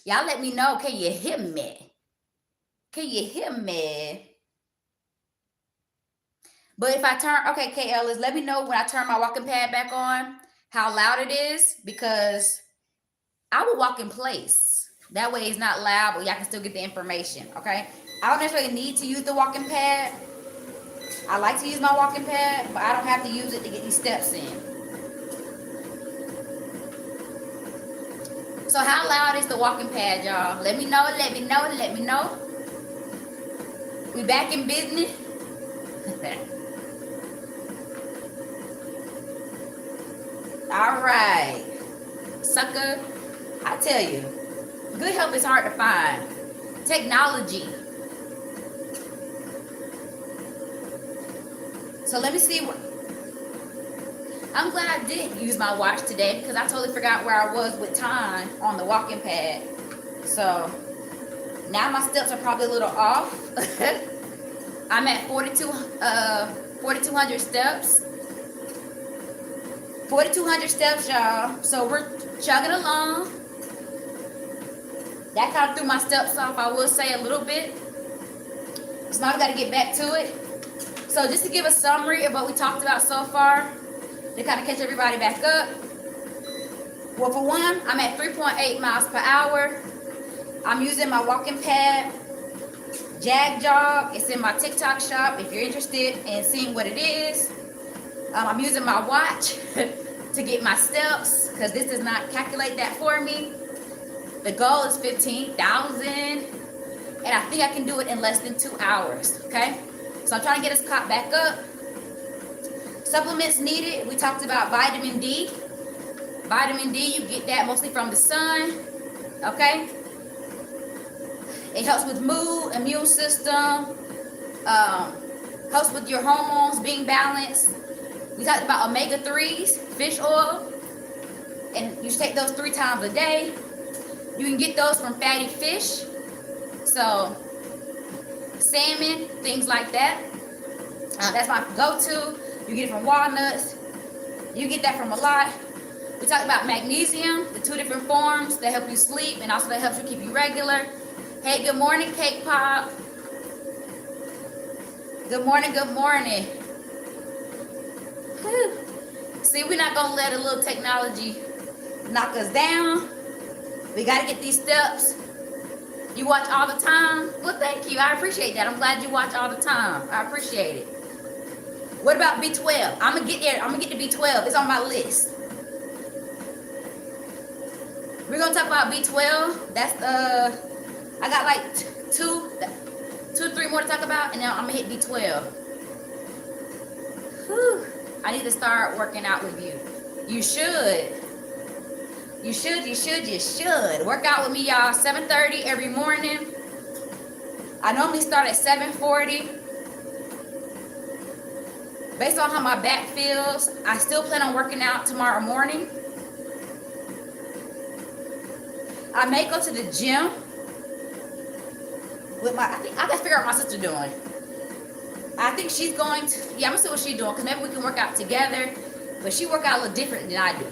Y'all let me know. Can you hear me? Can you hear me? But if I turn, okay, Kay Ellis, let me know when I turn my walking pad back on, how loud it is, because I will walk in place. That way it's not loud, but y'all can still get the information, okay? I don't necessarily need to use the walking pad. I like to use my walking pad, but I don't have to use it to get these steps in. So how loud is the walking pad, y'all? Let me know, let me know, let me know. We back in business. All right. Sucker, I tell you, good help is hard to find. Technology. So let me see what. I'm glad I did use my watch today because I totally forgot where I was with time on the walking pad. So now my steps are probably a little off. I'm at 4,200 steps. 4,200 steps, y'all. So we're chugging along. That kind of threw my steps off, I will say, a little bit. So now we got to get back to it. So just to give a summary of what we talked about so far, to kind of catch everybody back up. Well, for one, I'm at 3.8 miles per hour. I'm using my walking pad, Jag Jog. It's in my TikTok shop if you're interested in seeing what it is. I'm using my watch to get my steps because this does not calculate that for me. The goal is 15,000, and I think I can do it in less than 2 hours, okay? So I'm trying to get us caught back up. Supplements needed, we talked about vitamin D. Vitamin D, you get that mostly from the sun, okay? It helps with mood, immune system, helps with your hormones being balanced. We talked about omega-3s, fish oil, and you should take those 3 times a day. You can get those from fatty fish, so salmon, things like that. That's my go-to. You get it from walnuts. You get that from a lot. We talked about magnesium, the 2 different forms that help you sleep and also that helps you keep you regular. Hey, good morning, Cake Pop. Good morning, good morning. Whew. See, we're not going to let a little technology knock us down. We got to get these steps. You watch all the time? Well, thank you. I appreciate that. I'm glad you watch all the time. I appreciate it. What about B12? I'm going to get there. I'm going to get to B12. It's on my list. We're going to talk about B12. That's, I got like two, 3 more to talk about, and then I'm going to hit B12. Whew. I need to start working out with you. You should. You should. Work out with me, y'all. 7:30 every morning. I normally start at 7:40. Based on how my back feels, I still plan on working out tomorrow morning. I may go to the gym with I gotta figure out what my sister doing. I think she's going to, I'm gonna see what she's doing, because maybe we can work out together, but she work out a little different than I do.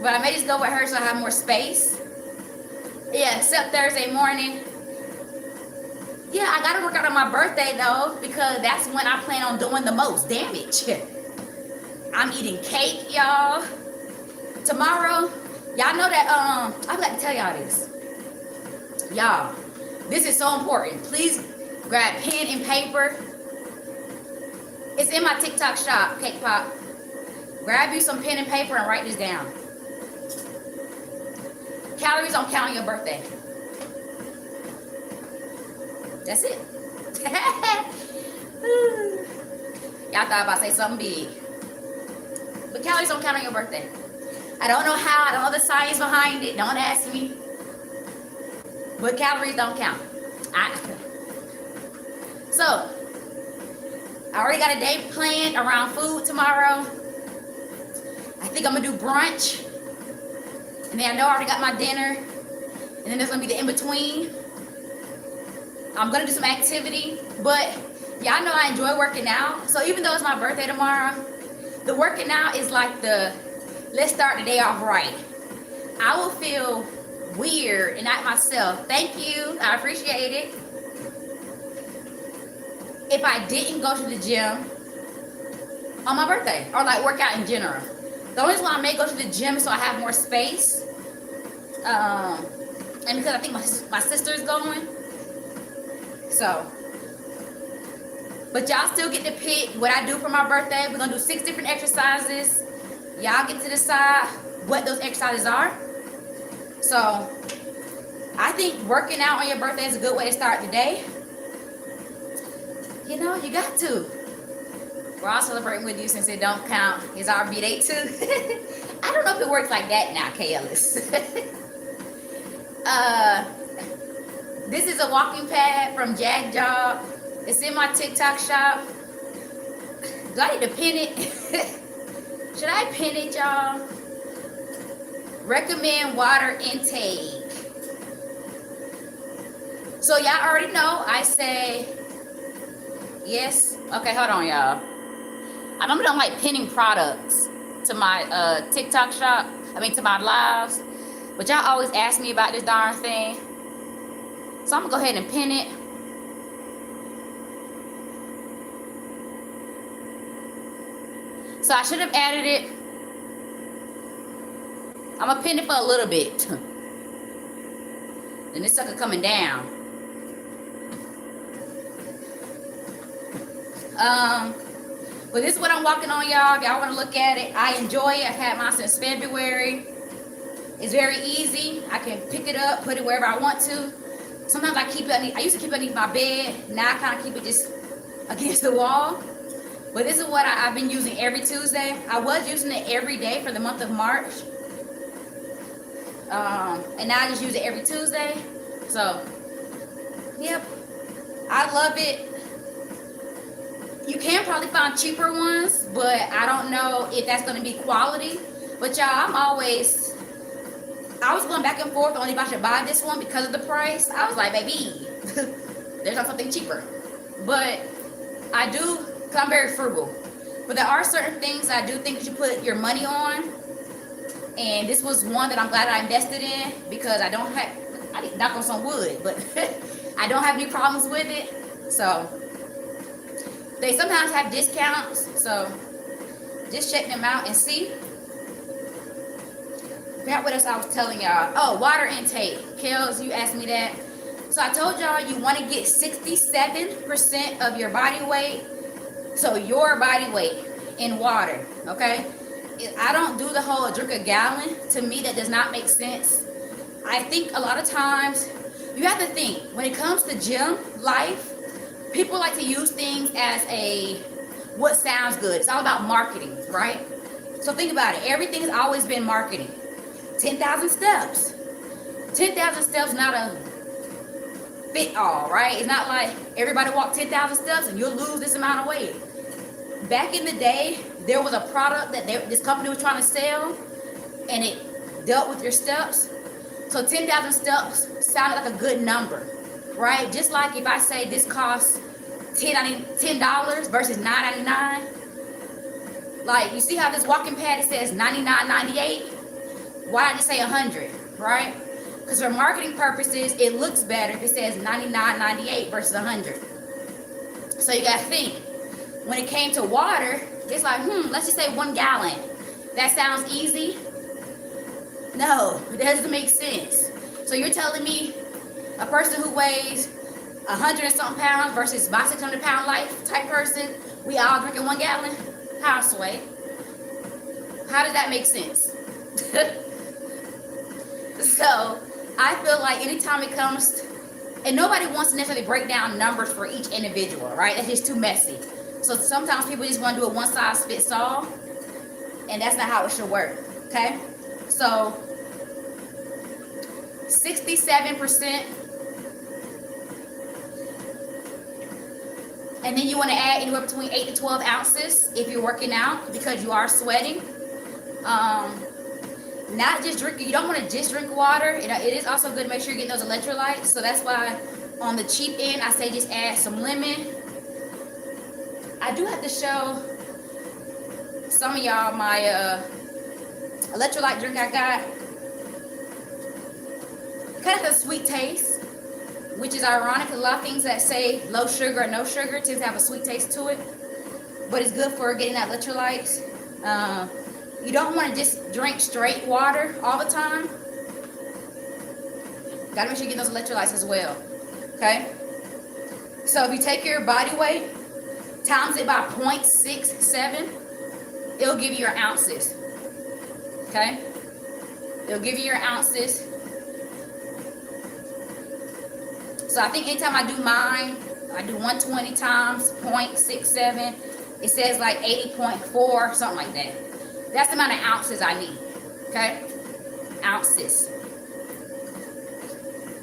But I may just go with her so I have more space. Yeah, except Thursday morning. Yeah, I gotta work out on my birthday though, because that's when I plan on doing the most damage. I'm eating cake, y'all. Tomorrow, y'all know that, I'd like to tell y'all this. Y'all, this is so important. Please grab pen and paper. It's in my TikTok shop, Cake Pop. Grab you some pen and paper and write this down. Calories don't count on your birthday. That's it. Y'all thought about to say something big. But calories don't count on your birthday. I don't know how. I don't know the science behind it. Don't ask me. But calories don't count. So, I already got a day planned around food tomorrow. I think I'm going to do brunch. And then I know I already got my dinner. And then there's going to be the in-between. I'm going to do some activity. But y'all know I enjoy working out. So even though it's my birthday tomorrow, the working out is like the, let's start the day off right. I will feel weird and not myself. Thank you. I appreciate it. If I didn't go to the gym on my birthday or like work out in general. The only reason why I may go to the gym is so I have more space. And because I think my sister's going. So, but y'all still get to pick what I do for my birthday. We're gonna do 6 different exercises. Y'all get to decide what those exercises are. So, I think working out on your birthday is a good way to start the day. You know, you got to. We're all celebrating with you since it don't count. It's our B-Day too. I don't know if it works like that now, Kalis. This is a walking pad from Jag Jog. It's in my TikTok shop. Do I need to pin it? Should I pin it, y'all? Recommend water intake. So y'all already know I say yes. Okay, hold on, y'all. I normally don't like pinning products to my TikTok shop. To my lives. But y'all always ask me about this darn thing. So I'm gonna go ahead and pin it. So I should have added it. I'm gonna pin it for a little bit. And this sucker coming down. But this is what I'm walking on, y'all. If y'all want to look at it, I enjoy it. I've had mine since February. It's very easy. I can pick it up, put it wherever I want to. Sometimes I keep it. I used to keep it underneath my bed. Now I kind of keep it just against the wall. But this is what I've been using every Tuesday. I was using it every day for the month of March. And now I just use it every Tuesday. So, yep. I love it. You can probably find cheaper ones, but I don't know if that's going to be quality. But y'all, I was going back and forth on if I should buy this one because of the price. I was like, baby, there's not something cheaper. But I do, because I'm very frugal. But there are certain things I do think you should put your money on. And this was one that I'm glad I invested in because I didn't knock on some wood, but I don't have any problems with it. So they sometimes have discounts, so just check them out and see. Forgot what else I was telling y'all. Oh, water intake. Kels, you asked me that. So I told y'all you want to get 67% of your body weight. So your body weight in water, okay? I don't do the whole drink a gallon. To me, that does not make sense. I think a lot of times, you have to think, when it comes to gym life, people like to use things as what sounds good. It's all about marketing, right? So think about it. Everything has always been marketing. 10,000 steps. 10,000 steps not a fit all, right? It's not like everybody walk 10,000 steps and you'll lose this amount of weight. Back in the day, there was a product that this company was trying to sell, and it dealt with your steps. So 10,000 steps sounded like a good number, right? Just like if I say this costs $10 versus $9.99. Like, you see how this walking pad, it says $99.98? Why did I just say 100, right? Because for marketing purposes, it looks better if it says $99.98 versus 100. So you got to think. When it came to water, it's like, let's just say 1 gallon. That sounds easy. No, it doesn't make sense. So you're telling me a person who weighs 100 and something pounds versus my 600 pound life type person, we all drinking 1 gallon? How, Sway? How does that make sense? So I feel like anytime it comes, and nobody wants to necessarily break down numbers for each individual, right? That's just too messy. So sometimes people just want to do a one size fits all, and that's not how it should work, okay? So 67%, and then you want to add anywhere between 8 to 12 ounces if you're working out because you are sweating. Not just drinking, you don't want to just drink water. It is also good to make sure you're getting those electrolytes. So that's why on the cheap end, I say just add some lemon. I do have to show some of y'all my electrolyte drink I got. Kind of has a sweet taste, which is ironic. A lot of things that say low sugar or no sugar tend to have a sweet taste to it, but it's good for getting that electrolytes. You don't want to just drink straight water all the time. Gotta make sure you get those electrolytes as well. Okay? So if you take your body weight, times it by 0.67, it'll give you your ounces. Okay? It'll give you your ounces. So I think anytime I do mine, I do 120 times 0.67. It says like 80.4, something like that. That's the amount of ounces I need. Okay? Ounces.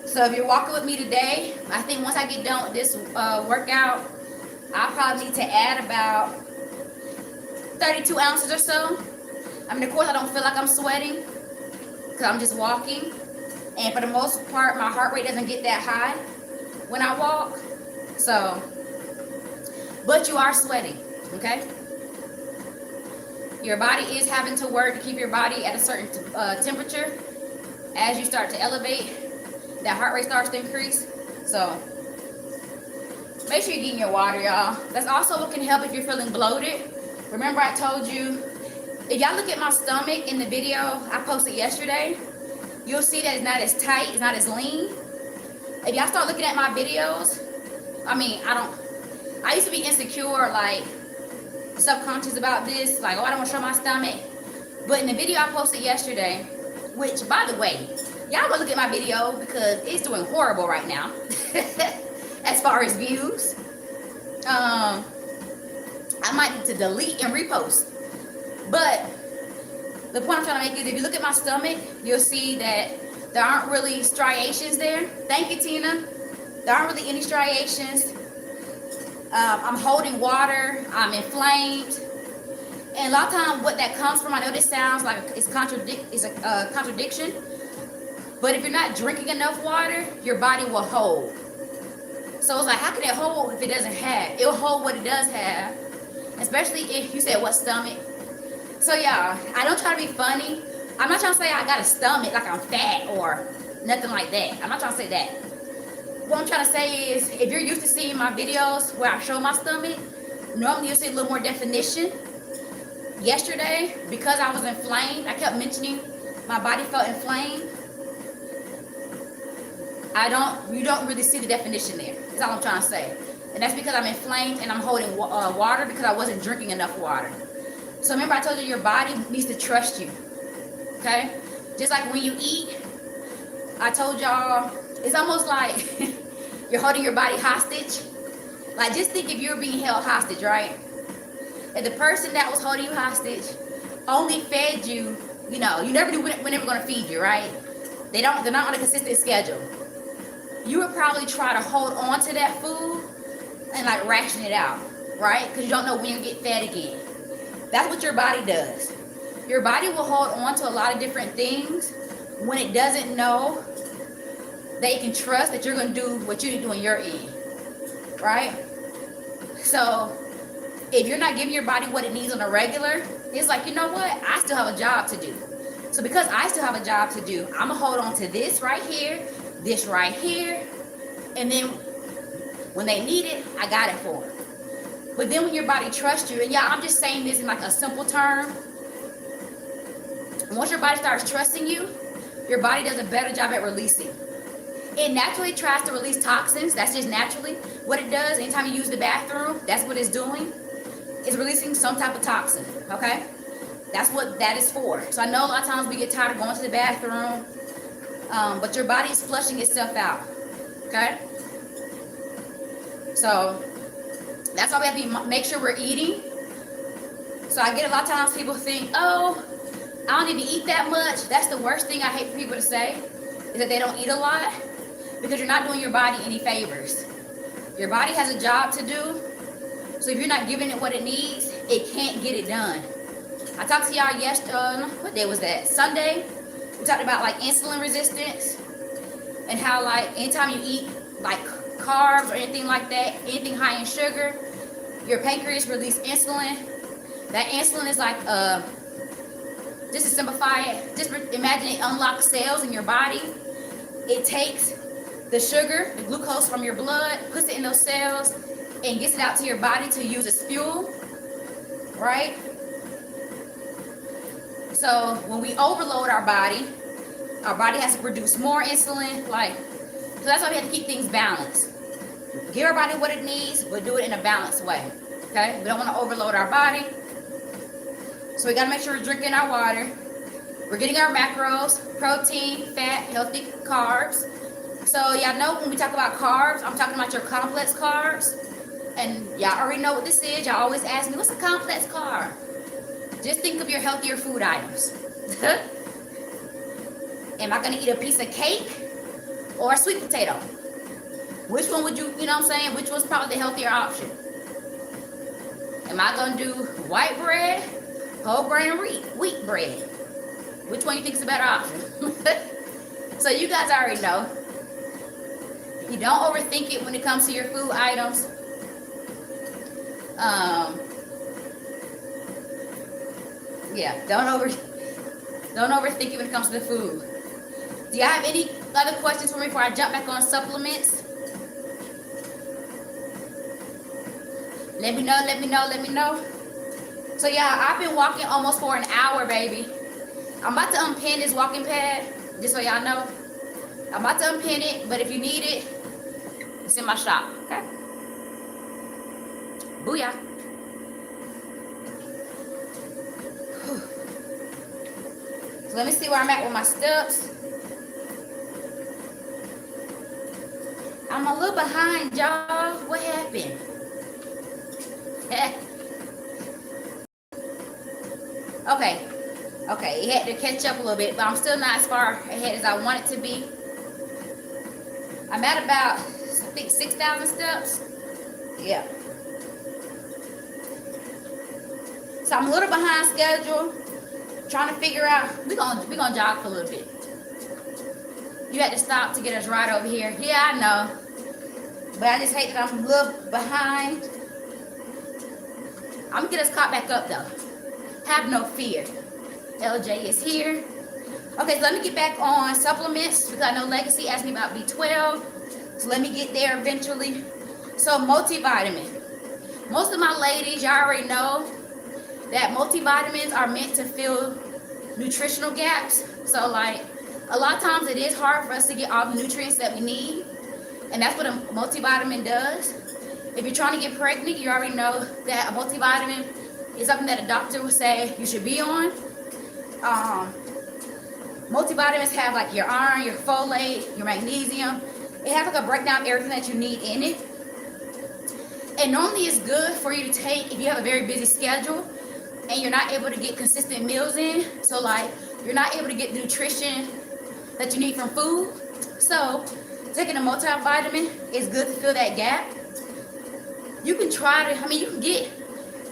So if you're walking with me today, I think once I get done with this workout, I probably need to add about 32 ounces or so. I mean, of course, I don't feel like I'm sweating because I'm just walking. And for the most part, my heart rate doesn't get that high when I walk. So, but you are sweating, okay? Your body is having to work to keep your body at a certain temperature. As you start to elevate, that heart rate starts to increase. So, make sure you're getting your water, y'all. That's also what can help if you're feeling bloated. Remember I told you, if y'all look at my stomach in the video I posted yesterday, you'll see that it's not as tight, it's not as lean. If y'all start looking at my videos, I used to be insecure, like subconscious about this, like, oh, I don't want to show my stomach. But in the video I posted yesterday, which, by the way, y'all go look at my video because it's doing horrible right now as far as views. I might need to delete and repost. But the point I'm trying to make is, if you look at my stomach, you'll see that there aren't really striations there. Thank you, Tina. There aren't really any striations. I'm holding water. I'm inflamed. And a lot of times what that comes from, I know this sounds like it's a contradiction, but if you're not drinking enough water, your body will hold. So it's like, how can it hold if it doesn't have? It'll hold what it does have, especially if you said what stomach. So y'all, I don't try to be funny. I'm not trying to say I got a stomach like I'm fat or nothing like that. I'm not trying to say that. What I'm trying to say is, if you're used to seeing my videos where I show my stomach, normally you'll see a little more definition. Yesterday, because I was inflamed, I kept mentioning my body felt inflamed. You don't really see the definition there. That's all I'm trying to say. And that's because I'm inflamed and I'm holding water because I wasn't drinking enough water. So remember I told you your body needs to trust you. Okay? Just like when you eat, I told y'all, it's almost like you're holding your body hostage. Like, just think if you're being held hostage, right? If the person that was holding you hostage only fed you, you never knew when they were going to feed you, right? They're not on a consistent schedule. You would probably try to hold on to that food and like ration it out, right? Because you don't know when you get fed again. That's what your body does. Your body will hold on to a lot of different things when it doesn't know that it can trust that you're going to do what you need to do on your end, right? So if you're not giving your body what it needs on a regular, it's like, you know what? I still have a job to do. So because I still have a job to do, I'm going to hold on to this right here, and then when they need it, I got it for them. But then when your body trusts you, and y'all, I'm just saying this in like a simple term. Once your body starts trusting you, your body does a better job at releasing. It naturally tries to release toxins. That's just naturally what it does. Anytime you use the bathroom, that's what it's doing. It's releasing some type of toxin, okay? That's what that is for. So I know a lot of times we get tired of going to the bathroom, but your body is flushing itself out, okay? So that's why we have to make sure we're eating. So I get a lot of times people think, oh, I don't need to eat that much. That's the worst thing I hate for people to say, is that they don't eat a lot, because you're not doing your body any favors. Your body has a job to do. So if you're not giving it what it needs, it can't get it done. I talked to y'all yesterday, what day was that? Sunday. We talked about like insulin resistance and how like anytime you eat like carbs or anything like that, anything high in sugar, your pancreas releases insulin. That insulin is like, just to simplify it, just imagine it unlocks cells in your body. It takes the sugar, the glucose from your blood, puts it in those cells, and gets it out to your body to use as fuel, right? So when we overload our body has to produce more insulin. So that's why we have to keep things balanced. Give our body what it needs, but do it in a balanced way, okay? We don't want to overload our body. So we got to make sure we're drinking our water. We're getting our macros, protein, fat, healthy carbs. So y'all know when we talk about carbs, I'm talking about your complex carbs. And y'all already know what this is. Y'all always ask me, what's a complex carb? Just think of your healthier food items. Am I going to eat a piece of cake or a sweet potato? Which one would you know what I'm saying? Which one's probably the healthier option? Am I gonna do white bread, whole grain wheat bread? Which one you think is a better option? So you guys already know. You don't overthink it when it comes to your food items. Yeah, don't overthink it when it comes to the food. Do y'all have any other questions for me before I jump back on supplements? Let me know. So yeah, I've been walking almost for an hour, baby. I'm about to unpin this walking pad, just so y'all know. I'm about to unpin it, but if you need it, it's in my shop, okay? Booyah. So let me see where I'm at with my steps. I'm a little behind, y'all. What happened? Okay, it had to catch up a little bit, but I'm still not as far ahead as I want it to be. I'm at about, I think, 6,000 steps. Yeah. So I'm a little behind schedule, trying to figure out, we're gonna jog for a little bit. You had to stop to get us right over here. Yeah, I know. But I just hate that I'm a little behind. I'm gonna get us caught back up though. Have no fear. LJ is here. Okay, so let me get back on supplements because I know Legacy asked me about B12. So let me get there eventually. So multivitamin. Most of my ladies, y'all already know that multivitamins are meant to fill nutritional gaps. So like a lot of times it is hard for us to get all the nutrients that we need. And that's what a multivitamin does. If you're trying to get pregnant, you already know that a multivitamin is something that a doctor would say you should be on. Multivitamins have like your iron, your folate, your magnesium. It has like a breakdown of everything that you need in it. And normally it's good for you to take if you have a very busy schedule and you're not able to get consistent meals in. So like you're not able to get the nutrition that you need from food. So taking a multivitamin is good to fill that gap. You can try to, you can get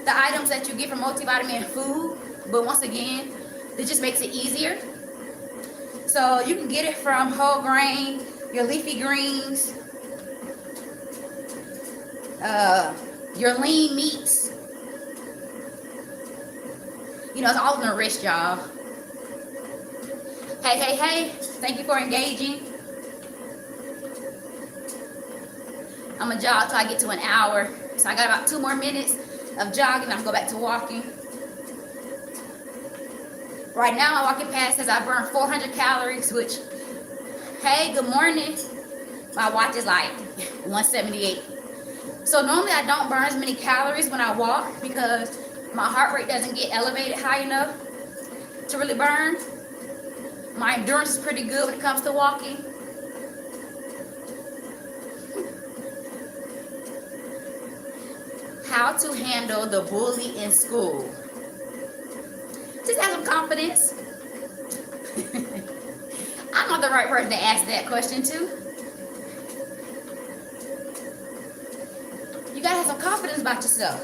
the items that you get from multivitamin food, but once again, it just makes it easier. So you can get it from whole grain, your leafy greens, your lean meats. You know, it's all in the wrist, y'all. Hey, thank you for engaging. I'm gonna jog till I get to an hour. So I got about 2 more minutes of jogging. I'm gonna go back to walking. Right now, my walking pad says I burned 400 calories, which, hey, good morning. My watch is like 178. So normally I don't burn as many calories when I walk because my heart rate doesn't get elevated high enough to really burn. My endurance is pretty good when it comes to walking. How to handle the bully in school. Just have some confidence. I'm not the right person to ask that question to. You gotta have some confidence about yourself.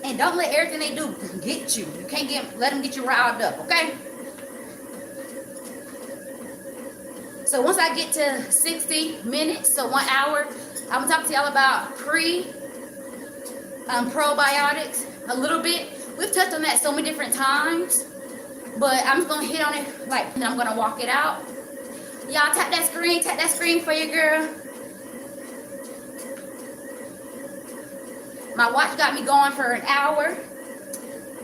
And don't let everything they do get you. You can't let them get you riled up, okay? So once I get to 60 minutes, so 1 hour, I'm gonna talk to y'all about probiotics a little bit. We've touched on that so many different times, but I'm just gonna hit on it and I'm gonna walk it out. Y'all tap that screen for your girl. My watch got me going for an hour,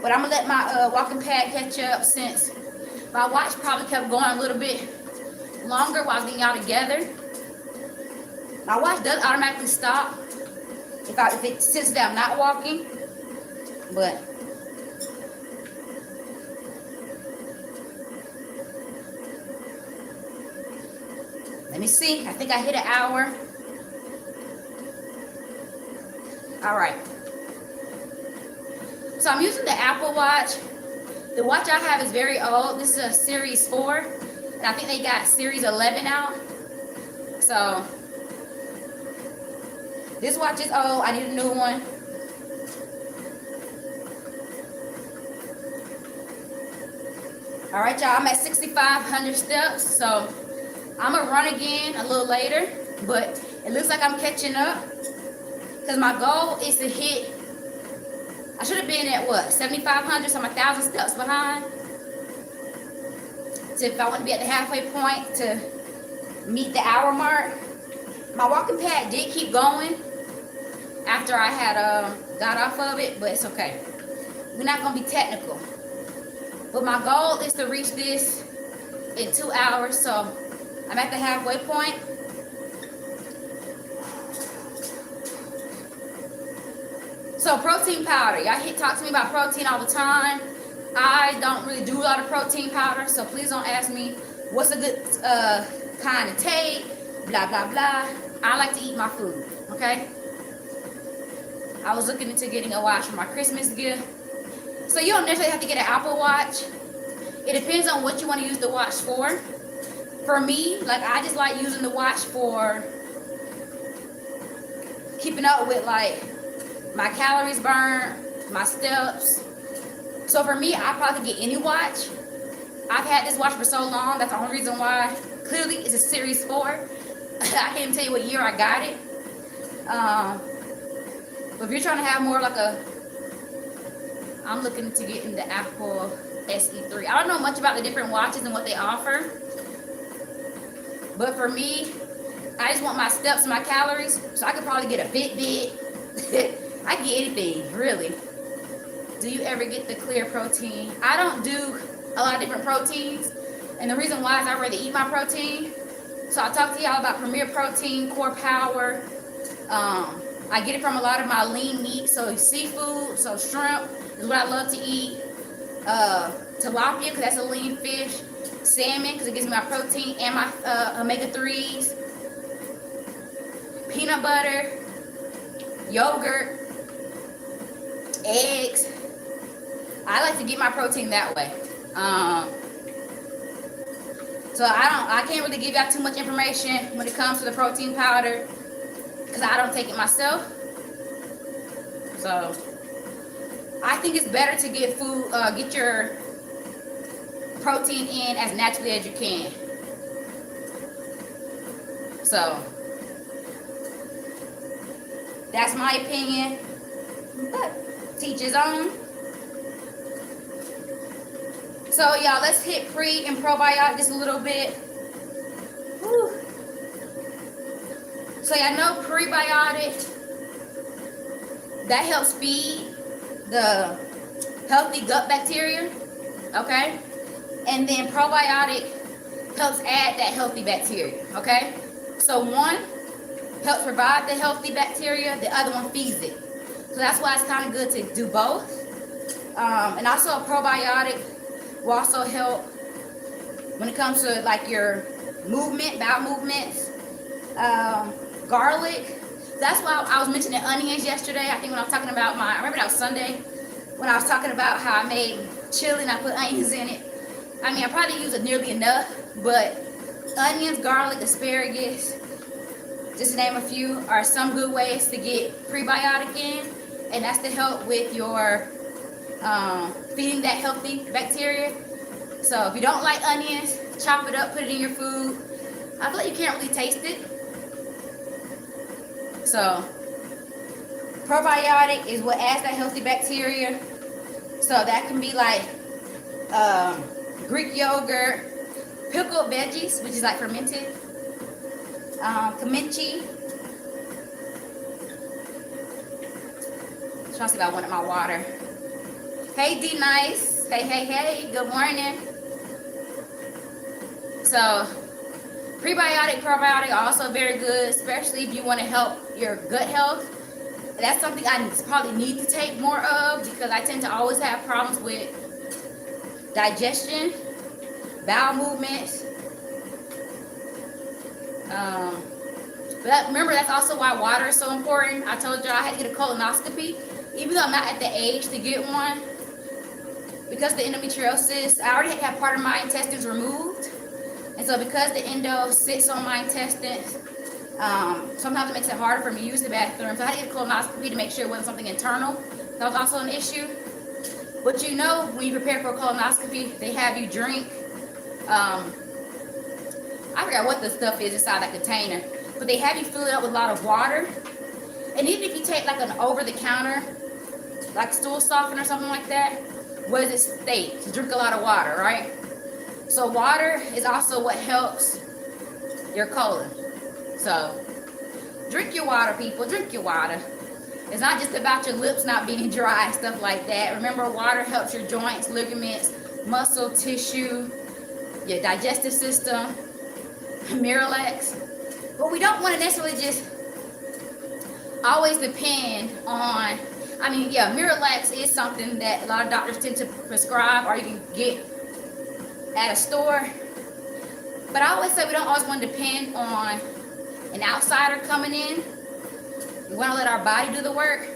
but I'm gonna let my walking pad catch up since my watch probably kept going a little bit longer while I was getting y'all together. My watch does automatically stop if it senses that I'm not walking, but let me see. I think I hit an hour. All right. So I'm using the Apple Watch. The watch I have is very old. This is a Series 4, and I think they got Series 11 out. So this watch is old. I need a new one. All right, y'all, I'm at 6,500 steps, so I'm gonna run again a little later, but it looks like I'm catching up because my goal is to hit, I should have been at what, 7,500, so I'm 1,000 steps behind. So if I want to be at the halfway point to meet the hour mark, my walking pad did keep going after I had got off of it, but it's okay. We're not gonna be technical. But my goal is to reach this in 2 hours, so I'm at the halfway point. So protein powder, y'all talk to me about protein all the time. I don't really do a lot of protein powder, so please don't ask me what's a good kind to take, blah, blah, blah. I like to eat my food, okay? I was looking into getting a watch for my Christmas gift. So you don't necessarily have to get an Apple Watch. It depends on what you want to use the watch for. For me, like I just like using the watch for keeping up with like my calories burned, my steps. So for me, I probably get any watch. I've had this watch for so long, that's the only reason why. Clearly, it's a Series 4. I can't even tell you what year I got it. But if you're trying to have more like I'm looking to get into Apple SE3. I don't know much about the different watches and what they offer. But for me, I just want my steps and my calories. So I could probably get a Fitbit. I can get anything, really. Do you ever get the clear protein? I don't do a lot of different proteins. And the reason why is I'd rather eat my protein. So I'll talk to y'all about Premier Protein, Core Power. I get it from a lot of my lean meat. So seafood, so shrimp is what I love to eat. Tilapia, because that's a lean fish. Salmon, because it gives me my protein and my omega-3s. Peanut butter. Yogurt. Eggs. I like to get my protein that way. So I can't really give y'all too much information when it comes to the protein powder because I don't take it myself. So I think it's better to get get your protein in as naturally as you can. So that's my opinion. But teach his own. So y'all, let's hit pre and probiotic just a little bit. Whew. So y'all know prebiotic, that helps feed the healthy gut bacteria, okay? And then probiotic helps add that healthy bacteria, okay? So one helps provide the healthy bacteria, the other one feeds it. So that's why it's kind of good to do both. And also a probiotic will also help when it comes to like your movement, bowel movements. Garlic. That's why I was mentioning onions yesterday. I think when I was talking about I remember that was Sunday, when I was talking about how I made chili and I put onions in it. I mean, I probably use it nearly enough, but onions, garlic, asparagus, just to name a few, are some good ways to get prebiotic in, and that's to help with your feeding that healthy bacteria. So if you don't like onions, chop it up, put it in your food. I feel like you can't really taste it. So probiotic is what adds that healthy bacteria. So that can be like Greek yogurt, pickled veggies, which is like fermented, kimchi. Trying to see if I wanted my water. Hey D Nice. Hey, good morning. So prebiotic, probiotic are also very good, especially if you want to help your gut health. That's something I probably need to take more of because I tend to always have problems with digestion, bowel movements. But remember, that's also why water is so important. I told you I had to get a colonoscopy, even though I'm not at the age to get one. Because the endometriosis, I already had part of my intestines removed. And so because the endo sits on my intestines, sometimes it makes it harder for me to use the bathroom. So I had to get a colonoscopy to make sure it wasn't something internal. That was also an issue. But you know, when you prepare for a colonoscopy, they have you drink, I forgot what the stuff is inside that container, but they have you fill it up with a lot of water. And even if you take like an over-the-counter, like stool softener or something like that, what does it state? To drink a lot of water, right? So water is also what helps your colon. So drink your water, people. Drink your water. It's not just about your lips not being dry and stuff like that. Remember, water helps your joints, ligaments, muscle, tissue, your digestive system, Miralax. But we don't want to necessarily just always depend on, I mean, yeah, Miralax is something that a lot of doctors tend to prescribe or you can get at a store. But I always say we don't always want to depend on an outsider coming in. We want to let our body do the work.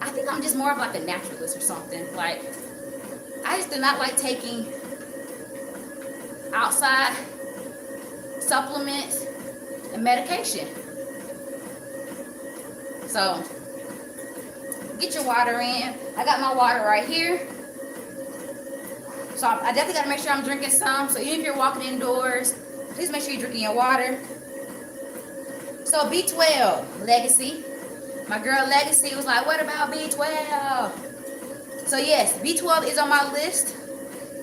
I think I'm just more of like a naturalist or something. Like, I just do not like taking outside supplements and medication. So get your water in. I got my water right here. So I definitely got to make sure I'm drinking some. So even if you're walking indoors, please make sure you're drinking your water. So B12, Legacy. My girl Legacy was like, what about B12? So yes, B12 is on my list.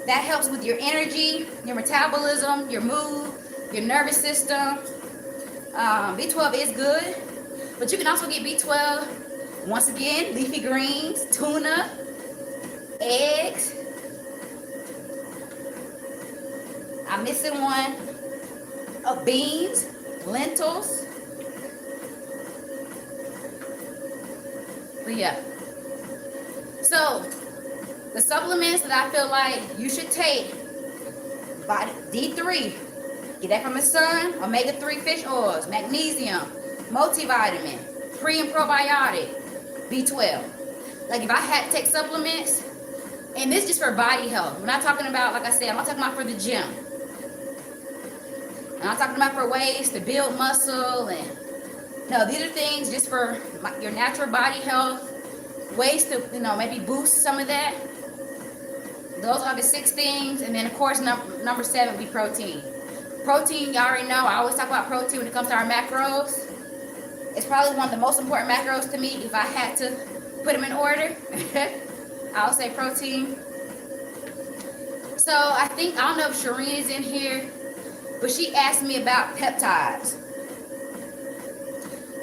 That helps with your energy, your metabolism, your mood, your nervous system. B12 is good. But you can also get B12, once again, leafy greens, tuna, eggs. I'm missing one. Beans, lentils. But yeah. So, the supplements that I feel like you should take, D3. Get that from the sun, omega-3 fish oils, magnesium, multivitamin, pre and probiotic, B12. Like if I had to take supplements, and this is just for body health. We're not talking about, like I said, I'm not talking about for the gym. I'm not talking about for ways to build muscle and no, these are things just for your natural body health, ways to, maybe boost some of that. Those are the 6 things, and then of course number 7 would be protein. Protein, you already know, I always talk about protein when it comes to our macros. It's probably one of the most important macros to me. If I had to put them in order, I'll say protein. So I don't know if Shireen is in here, but she asked me about peptides.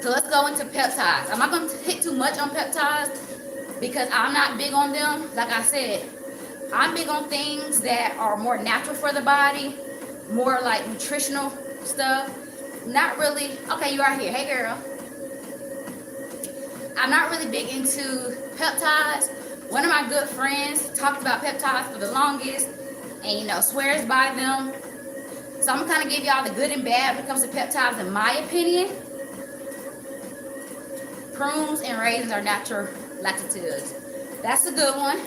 So let's go into peptides. I'm not going to hit too much on peptides because I'm not big on them. Like I said, I'm big on things that are more natural for the body, more like nutritional stuff. Not really, okay, you are here. Hey girl. I'm not really big into peptides. One of my good friends talked about peptides for the longest and swears by them. So I'm gonna give y'all the good and bad when it comes to peptides in my opinion. Prunes and raisins are natural laxatives. That's a good one,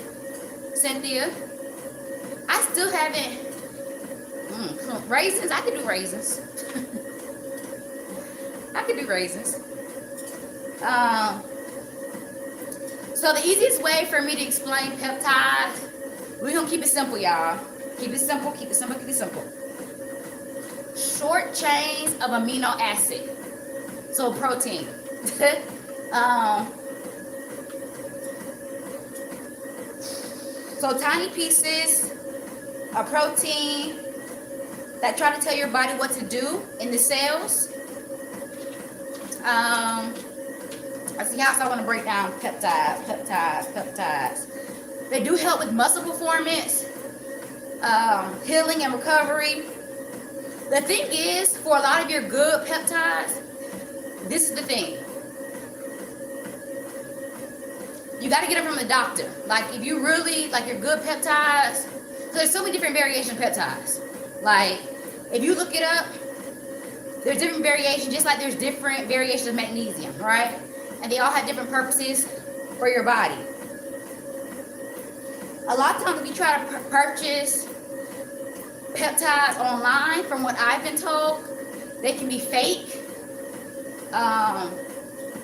Cynthia. I still haven't. Raisins, I could do raisins. I could do raisins. So the easiest way for me to explain peptides, we're gonna keep it simple, y'all. Keep it simple, keep it simple, keep it simple. Short chains of amino acid. So protein. So tiny pieces of protein that try to tell your body what to do in the cells. I see how I want to break down peptides. They do help with muscle performance, healing and recovery. The thing is, for a lot of your good peptides, this is the thing. You got to get it from the doctor. Like if you really like your good peptides, there's so many different variations of peptides. Like if you look it up, there's different variations, just like there's different variations of magnesium, right? And they all have different purposes for your body. A lot of times if you try to purchase peptides online, from what I've been told, they can be fake,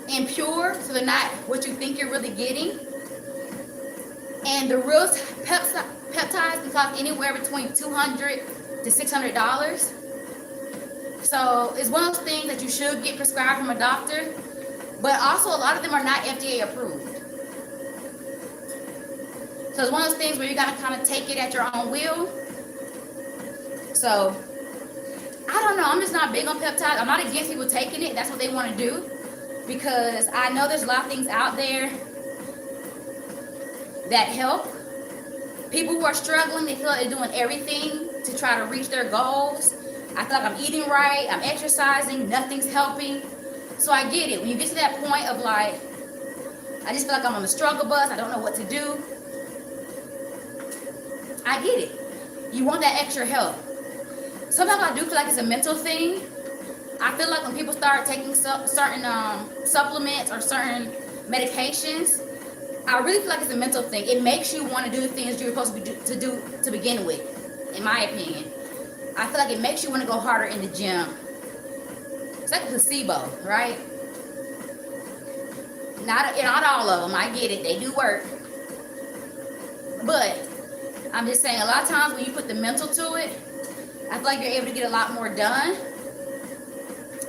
impure, so they're not what you think you're really getting. And the real peptides can cost anywhere between $200 to $600. So it's one of those things that you should get prescribed from a doctor, but also a lot of them are not FDA approved. So it's one of those things where you gotta kind of take it at your own will. So I don't know, I'm just not big on peptides. I'm not against people taking it, that's what they want to do, because I know there's a lot of things out there that help. People who are struggling, they feel like they're doing everything to try to reach their goals. I feel like I'm eating right, I'm exercising, nothing's helping. So I get it. When you get to that point of like, I just feel like I'm on the struggle bus, I don't know what to do. I get it. You want that extra help. Sometimes I do feel like it's a mental thing. I feel like when people start taking certain supplements or certain medications, I really feel like it's a mental thing. It makes you want to do the things you're supposed to do to begin with, in my opinion. I feel like it makes you want to go harder in the gym. It's like a placebo, right? Not all of them, I get it, they do work. But I'm just saying, a lot of times when you put the mental to it, I feel like you're able to get a lot more done.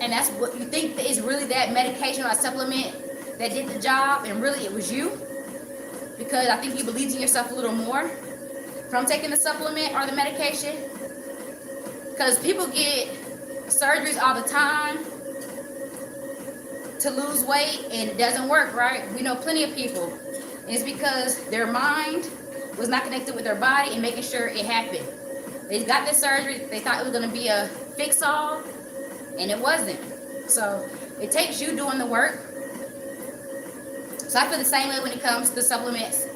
And that's what you think is really that medication or supplement that did the job, and really it was you. Because I think you believed in yourself a little more from taking the supplement or the medication. Because people get surgeries all the time to lose weight and it doesn't work, right? We know plenty of people. And it's because their mind was not connected with their body and making sure it happened. They got this surgery, they thought it was gonna be a fix-all, and it wasn't. So it takes you doing the work. So I feel the same way when it comes to supplements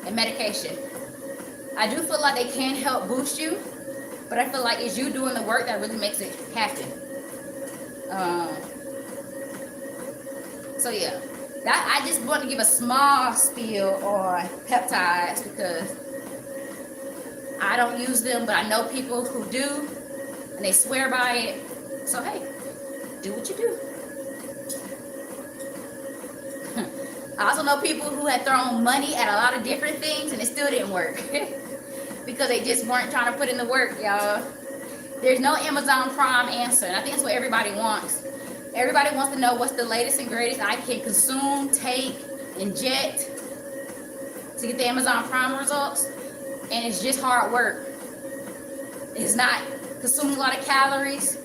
and medication. I do feel like they can help boost you, but I feel like it's you doing the work that really makes it happen. So yeah, I just want to give a small spiel on peptides because I don't use them, but I know people who do, and they swear by it. So hey, do what you do. I also know people who had thrown money at a lot of different things and it still didn't work because they just weren't trying to put in the work, y'all. There's no Amazon Prime answer, and I think that's what everybody wants. Everybody wants to know what's the latest and greatest I can consume, take, inject to get the Amazon Prime results, and it's just hard work. It's not consuming a lot of calories.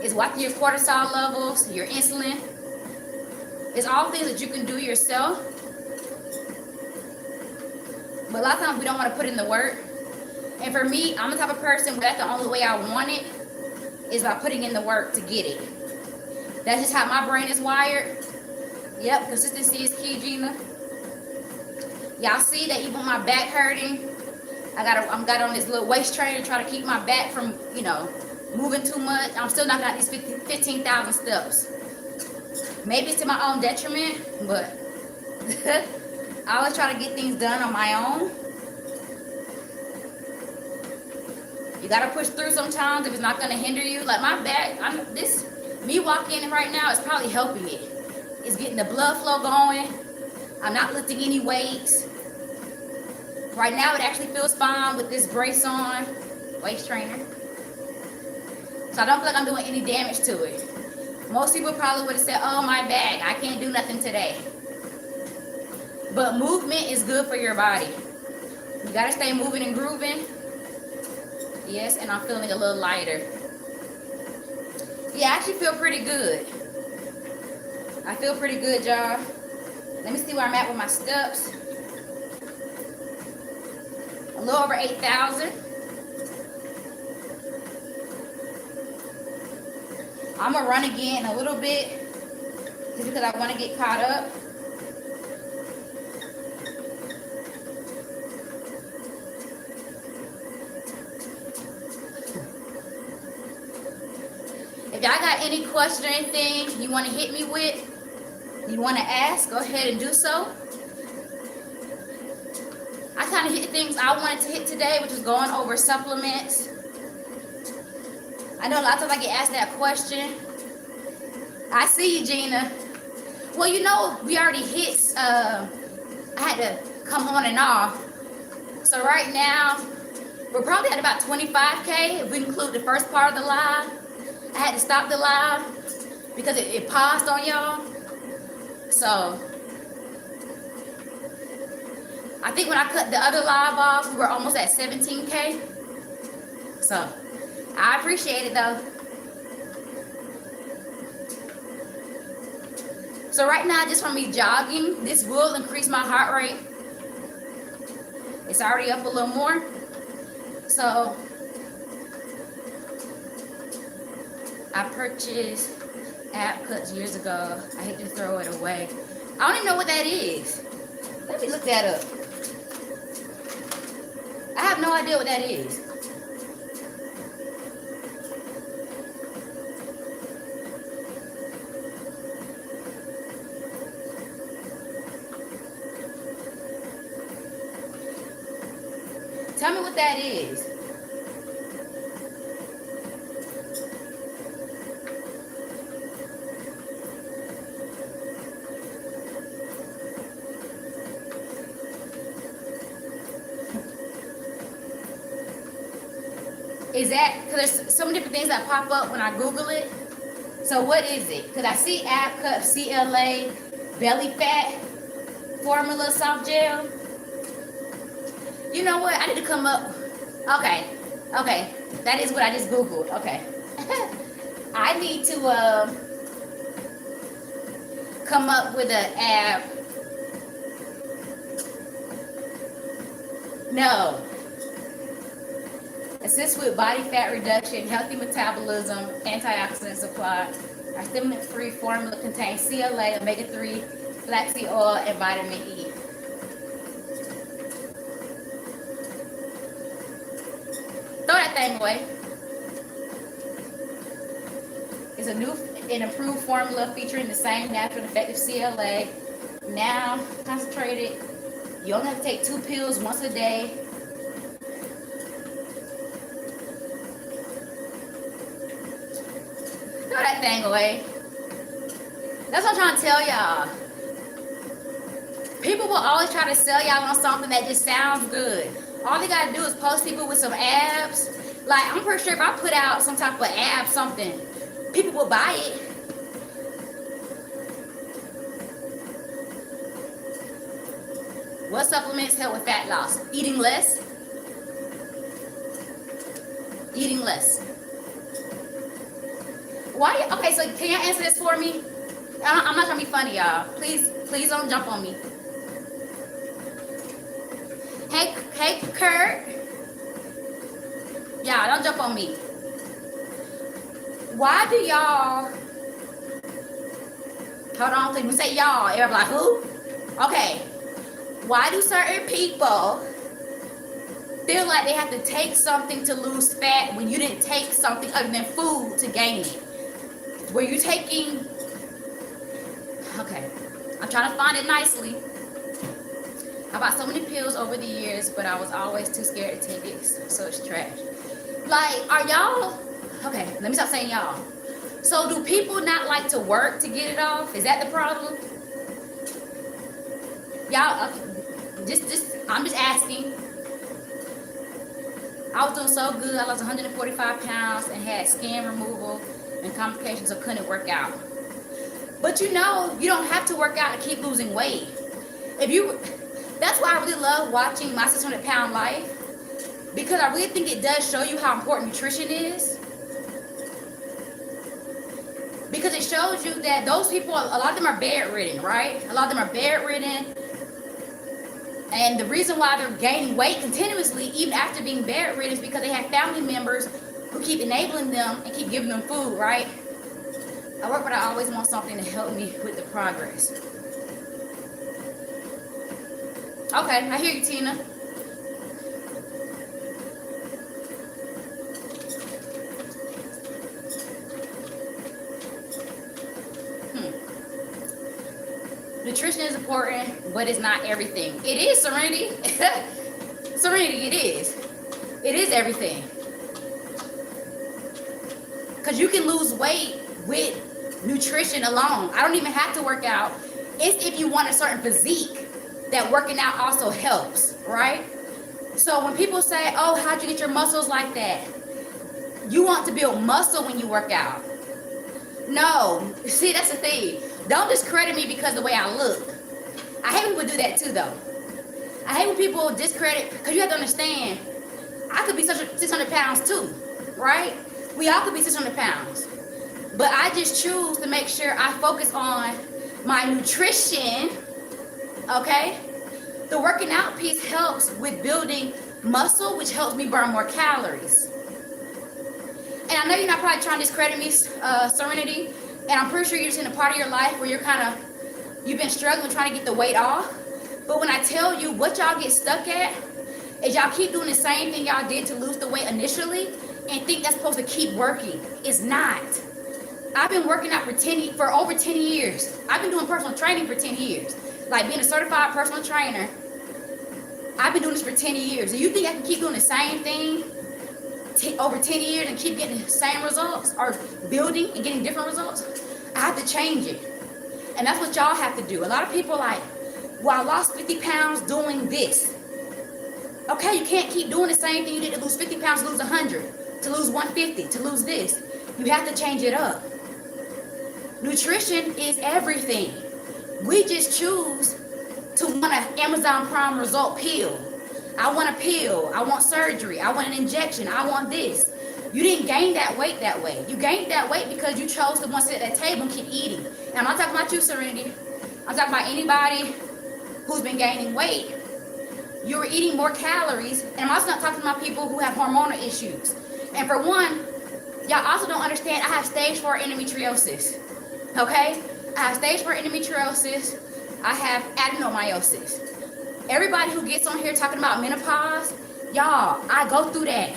It's watching your cortisol levels, your insulin. It's all things that you can do yourself. But a lot of times we don't want to put in the work. And for me, I'm the type of person where that's the only way I want it is by putting in the work to get it. That's just how my brain is wired. Yep, consistency is key, Gina. Y'all see that even with my back hurting, I'm got on this little waist trainer to try to keep my back from, moving too much. I'm still knocking out these 15,000 steps. Maybe it's to my own detriment, but I always try to get things done on my own. You gotta push through sometimes if it's not gonna hinder you. Like my back, me walking right now is probably helping it. It's getting the blood flow going. I'm not lifting any weights. Right now it actually feels fine with this brace on, waist trainer. So I don't feel like I'm doing any damage to it. Most people probably would have said, oh, my back, I can't do nothing today. But movement is good for your body. You gotta stay moving and grooving. Yes, and I'm feeling a little lighter. Yeah, I actually feel pretty good. I feel pretty good, y'all. Let me see where I'm at with my steps. A little over 8,000. I'm gonna run again a little bit just because I want to get caught up. If y'all got any question or anything you want to hit me with, you want to ask, go ahead and do so. I kind of hit things I wanted to hit today, which is going over supplements. I know a lot of times I get asked that question. I see you, Gina. Well, we already hit, I had to come on and off So right now, we're probably at about 25K if we include the first part of the live. I had to stop the live because it paused on y'all. So I think when I cut the other live off, we were almost at 17K. So I appreciate it though. So right now, just from me jogging, this will increase my heart rate. It's already up a little more. So I purchased ab cuts years ago. I hate to throw it away. I don't even know what that is. Let me look that up. I have no idea what that is. Tell me what that is. Is that, because there's so many different things that pop up when I Google it. So what is it? Because I see ab cup, CLA, belly fat, formula soft gel. You know what? I need to come up. Okay. That is what I just Googled. Okay. I need to come up with an ab. No. Assists with body fat reduction, healthy metabolism, antioxidant supply. Our stimulant-free formula contains CLA, omega-3, flaxseed oil, and vitamin E. Throw that thing away. It's a new and improved formula featuring the same natural and effective CLA. Now concentrated. You only have to take 2 pills once a day. Throw that thing away. That's what I'm trying to tell y'all. People will always try to sell y'all on something that just sounds good. All they gotta do is post people with some abs. Like, I'm pretty sure if I put out some type of ab something, people will buy it. What supplements help with fat loss? Eating less. Eating less. Why? Okay, so can you answer this for me? I'm not trying to be funny, y'all. Please don't jump on me. Hey, Kurt. Y'all, don't jump on me. Why do y'all... Hold on, please. We say y'all. Everybody like, who? Okay. Why do certain people feel like they have to take something to lose fat when you didn't take something other than food to gain it? Were you taking... Okay. I'm trying to find it nicely. I bought so many pills over the years, but I was always too scared to take it, so it's trash. Like, are y'all... Okay, let me stop saying y'all. So do people not like to work to get it off? Is that the problem? Y'all, I'm just asking. I was doing so good. I lost 145 pounds and had skin removal and complications, so couldn't work out. But you know, you don't have to work out to keep losing weight. That's why I really love watching My 600 Pound Life, because I really think it does show you how important nutrition is. Because it shows you that those people, a lot of them are bedridden, right? A lot of them are bedridden. And the reason why they're gaining weight continuously, even after being bedridden, is because they have family members who keep enabling them and keep giving them food, right? I work, but I always want something to help me with the progress. Okay, I hear you, Tina. Nutrition is important, but it's not everything. It is, Serenity. Serenity, it is. It is everything. Because you can lose weight with nutrition alone. I don't even have to work out. It's if you want a certain physique that working out also helps, right? So when people say, oh, how'd you get your muscles like that? You want to build muscle when you work out. No, see, that's the thing. Don't discredit me because of the way I look. I hate when people do that too, though. I hate when people discredit, because you have to understand, I could be 600 pounds too, right? We all could be 600 pounds. But I just choose to make sure I focus on my nutrition, okay? The working out piece helps with building muscle, which helps me burn more calories. And I know you're not probably trying to discredit me, Serenity, and I'm pretty sure you're just in a part of your life where you've been struggling trying to get the weight off. But when I tell you what y'all get stuck at, is y'all keep doing the same thing y'all did to lose the weight initially and think that's supposed to keep working. It's not. I've been working out for over 10 years. I've been doing personal training for 10 years. Like being a certified personal trainer, I've been doing this for 10 years. Do you think I can keep doing the same thing over 10 years and keep getting the same results or building and getting different results? I have to change it. And that's what y'all have to do. A lot of people are like, well, I lost 50 pounds doing this. Okay, you can't keep doing the same thing you did to lose 50 pounds, to lose 100, to lose 150, to lose this. You have to change it up. Nutrition is everything. We just choose to want an Amazon Prime result pill. I want a pill. I want surgery. I want an injection. I want this. You didn't gain that weight that way. You gained that weight because you chose to want to sit at that table and keep eating. And I'm not talking about you, Serenity. I'm talking about anybody who's been gaining weight. You're eating more calories. And I'm also not talking about people who have hormonal issues. And for one, y'all also don't understand I have stage 4 endometriosis. Okay? I have stage 4 endometriosis. I have adenomyosis. Everybody who gets on here talking about menopause, y'all, I go through that.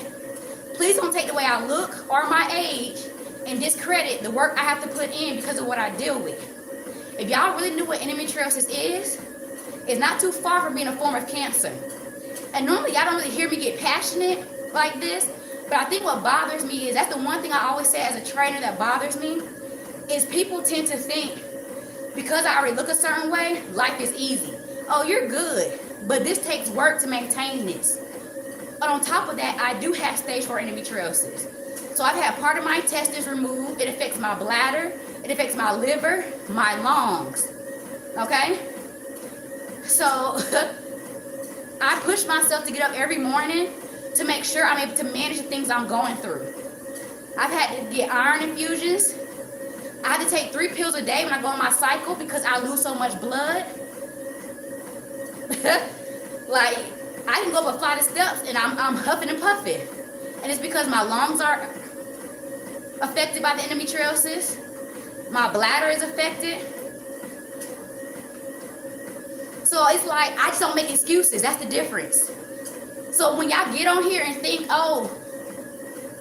Please don't take the way I look or my age and discredit the work I have to put in because of what I deal with. If y'all really knew what endometriosis is, it's not too far from being a form of cancer. And normally y'all don't really hear me get passionate like this, but I think what bothers me is, that's the one thing I always say as a trainer that bothers me, is people tend to think because I already look a certain way, life is easy. Oh, you're good, but this takes work to maintain this. But on top of that, I do have stage 4 endometriosis. So I've had part of my intestines removed. It affects my bladder. It affects my liver, my lungs. Okay? So I push myself to get up every morning to make sure I'm able to manage the things I'm going through. I've had to get iron infusions. I have to take 3 pills a day when I go on my cycle because I lose so much blood. Like, I can go up a flight of steps and I'm huffing and puffing. And it's because my lungs are affected by the endometriosis. My bladder is affected. So it's like, I just don't make excuses. That's the difference. So when y'all get on here and think, oh,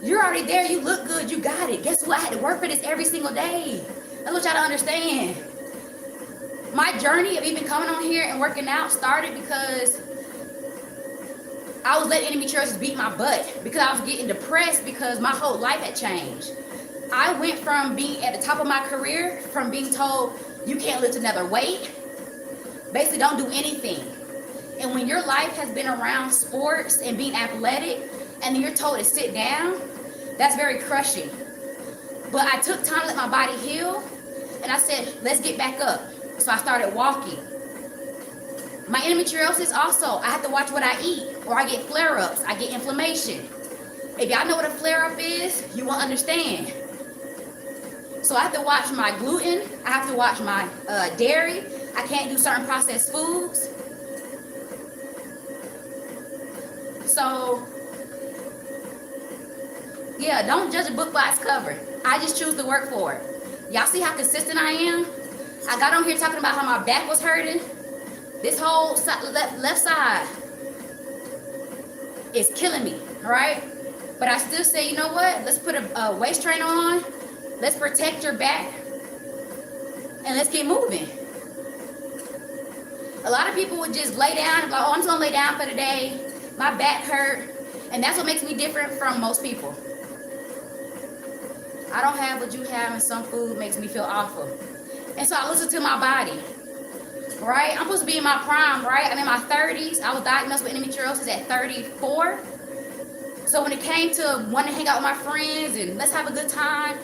you're already there, you look good, you got it. Guess what? I had to work for this every single day. That's what y'all don't understand. My journey of even coming on here and working out started because I was letting endometriosis beat my butt, because I was getting depressed because my whole life had changed. I went from being at the top of my career, from being told you can't lift another weight, basically don't do anything. And when your life has been around sports and being athletic, and then you're told to sit down, that's very crushing. But I took time to let my body heal, and I said, let's get back up. So I started walking. My endometriosis also, I have to watch what I eat, or I get flare-ups, I get inflammation. If y'all know what a flare-up is, you will understand. So I have to watch my gluten, I have to watch my dairy, I can't do certain processed foods. So, yeah, don't judge a book by its cover. I just choose to work for it. Y'all see how consistent I am? I got on here talking about how my back was hurting. This whole left side is killing me, right? But I still say, you know what? Let's put a waist trainer on. Let's protect your back. And let's keep moving. A lot of people would just lay down and be like, oh, I'm just going to lay down for the day. My back hurt. And that's what makes me different from most people. I don't have what you have, and some food makes me feel awful. And so I listen to my body. right? I'm supposed to be in my prime, right? I'm in my 30s. I was diagnosed with endometriosis at 34. So when it came to wanting to hang out with my friends and let's have a good time,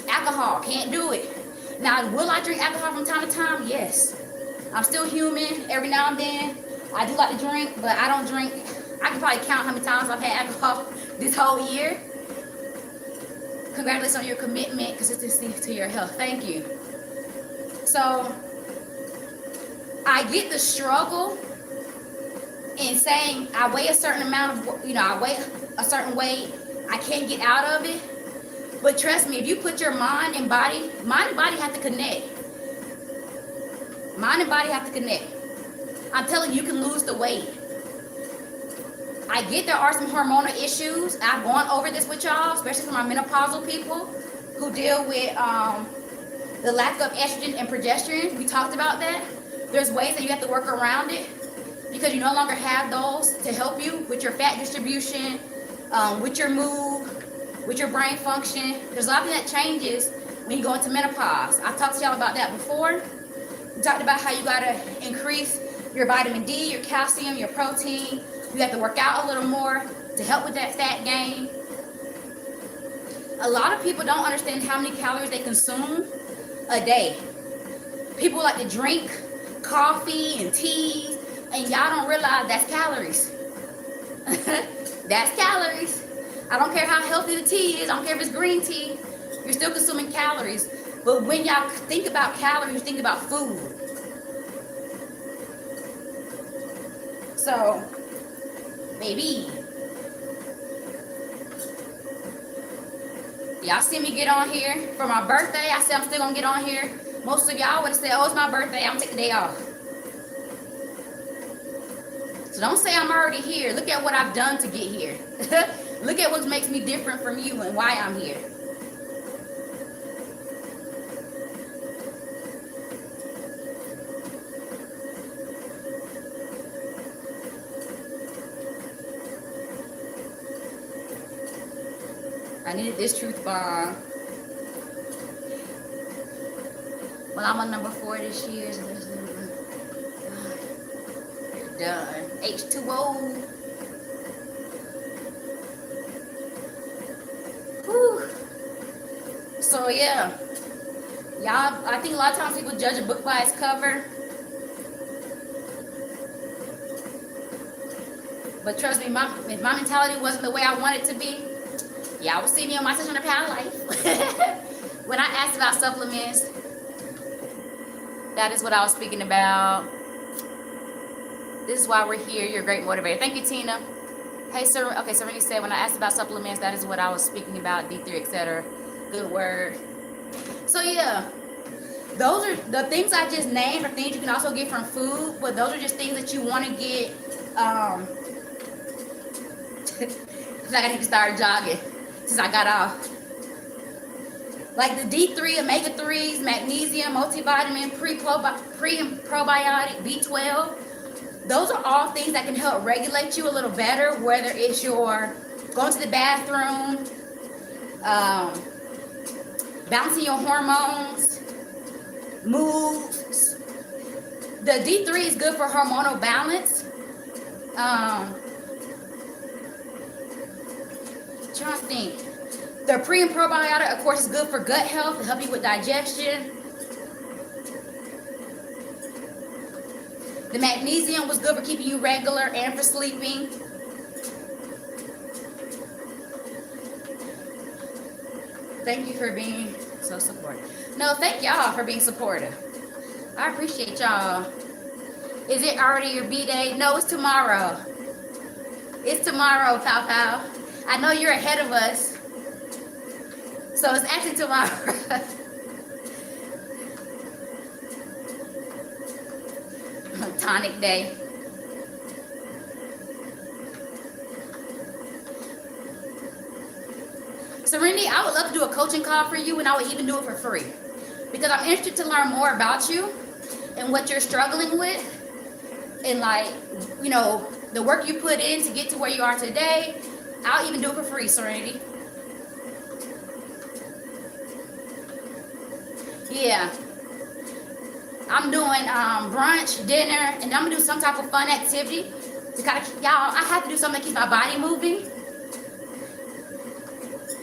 alcohol, can't do it. Now, will I drink alcohol from time to time? Yes. I'm still human. Every now and then, I do like to drink, but I don't drink. I can probably count how many times I've had alcohol this whole year. Congratulations on your commitment, consistency to your health. Thank you. So, I get the struggle in saying I weigh a certain amount of, I weigh a certain weight. I can't get out of it. But trust me, if you put your mind and body have to connect. Mind and body have to connect. I'm telling you, you can lose the weight. I get there are some hormonal issues. I've gone over this with y'all, especially for my menopausal people who deal with the lack of estrogen and progesterone. We talked about that. There's ways that you have to work around it because you no longer have those to help you with your fat distribution, with your mood, with your brain function. There's a lot of that changes when you go into menopause. I've talked to y'all about that before. We talked about how you gotta increase your vitamin D, your calcium, your protein. You have to work out a little more to help with that fat gain. A lot of people don't understand how many calories they consume a day. People like to drink coffee and teas, and y'all don't realize that's calories. That's calories. I don't care how healthy the tea is. I don't care if it's green tea. You're still consuming calories. But when y'all think about calories, you think about food. So, baby, y'all see me get on here for my birthday. I said I'm still gonna get on here. Most of y'all would have said, oh, it's my birthday, I'm gonna take the day off. So don't say I'm already here. Look at what I've done to get here. Look at what makes me different from you and why I'm here. I needed this truth bomb. Well, I'm on number 4 this year. So done. H2O. Whew. So yeah. Y'all, I think a lot of times people judge a book by its cover. But trust me, if my mentality wasn't the way I want it to be, y'all would see me on my 600-pound life. When I asked about supplements, that is what I was speaking about. This is why we're here. You're a great motivator. Thank you, Tina. Hey, sir. Okay, Serenity said, when I asked about supplements, that is what I was speaking about, D3, etc. Good word. So, yeah. Those are the things I just named are things you can also get from food, but those are just things that you want to get. Like I need to start jogging since I got off. Like the D3, omega-3s, magnesium, multivitamin, pre and probiotic, B12. Those are all things that can help regulate you a little better, whether it's your going to the bathroom, balancing your hormones, moods. The D3 is good for hormonal balance. Trying to think. The pre and probiotic, of course, is good for gut health to help you with digestion. The magnesium was good for keeping you regular and for sleeping. Thank you for being so supportive. No, thank y'all for being supportive. I appreciate y'all. Is it already your B-Day? No, it's tomorrow. It's tomorrow, Pow Pow. I know you're ahead of us. So it's actually tomorrow. Tonic day. Serenity, I would love to do a coaching call for you, and I would even do it for free. Because I'm interested to learn more about you and what you're struggling with. And like, you know, the work you put in to get to where you are today. I'll even do it for free, Serenity. Yeah. I'm doing brunch, dinner, and I'm gonna do some type of fun activity to kind of keep y'all. I have to do something to keep my body moving.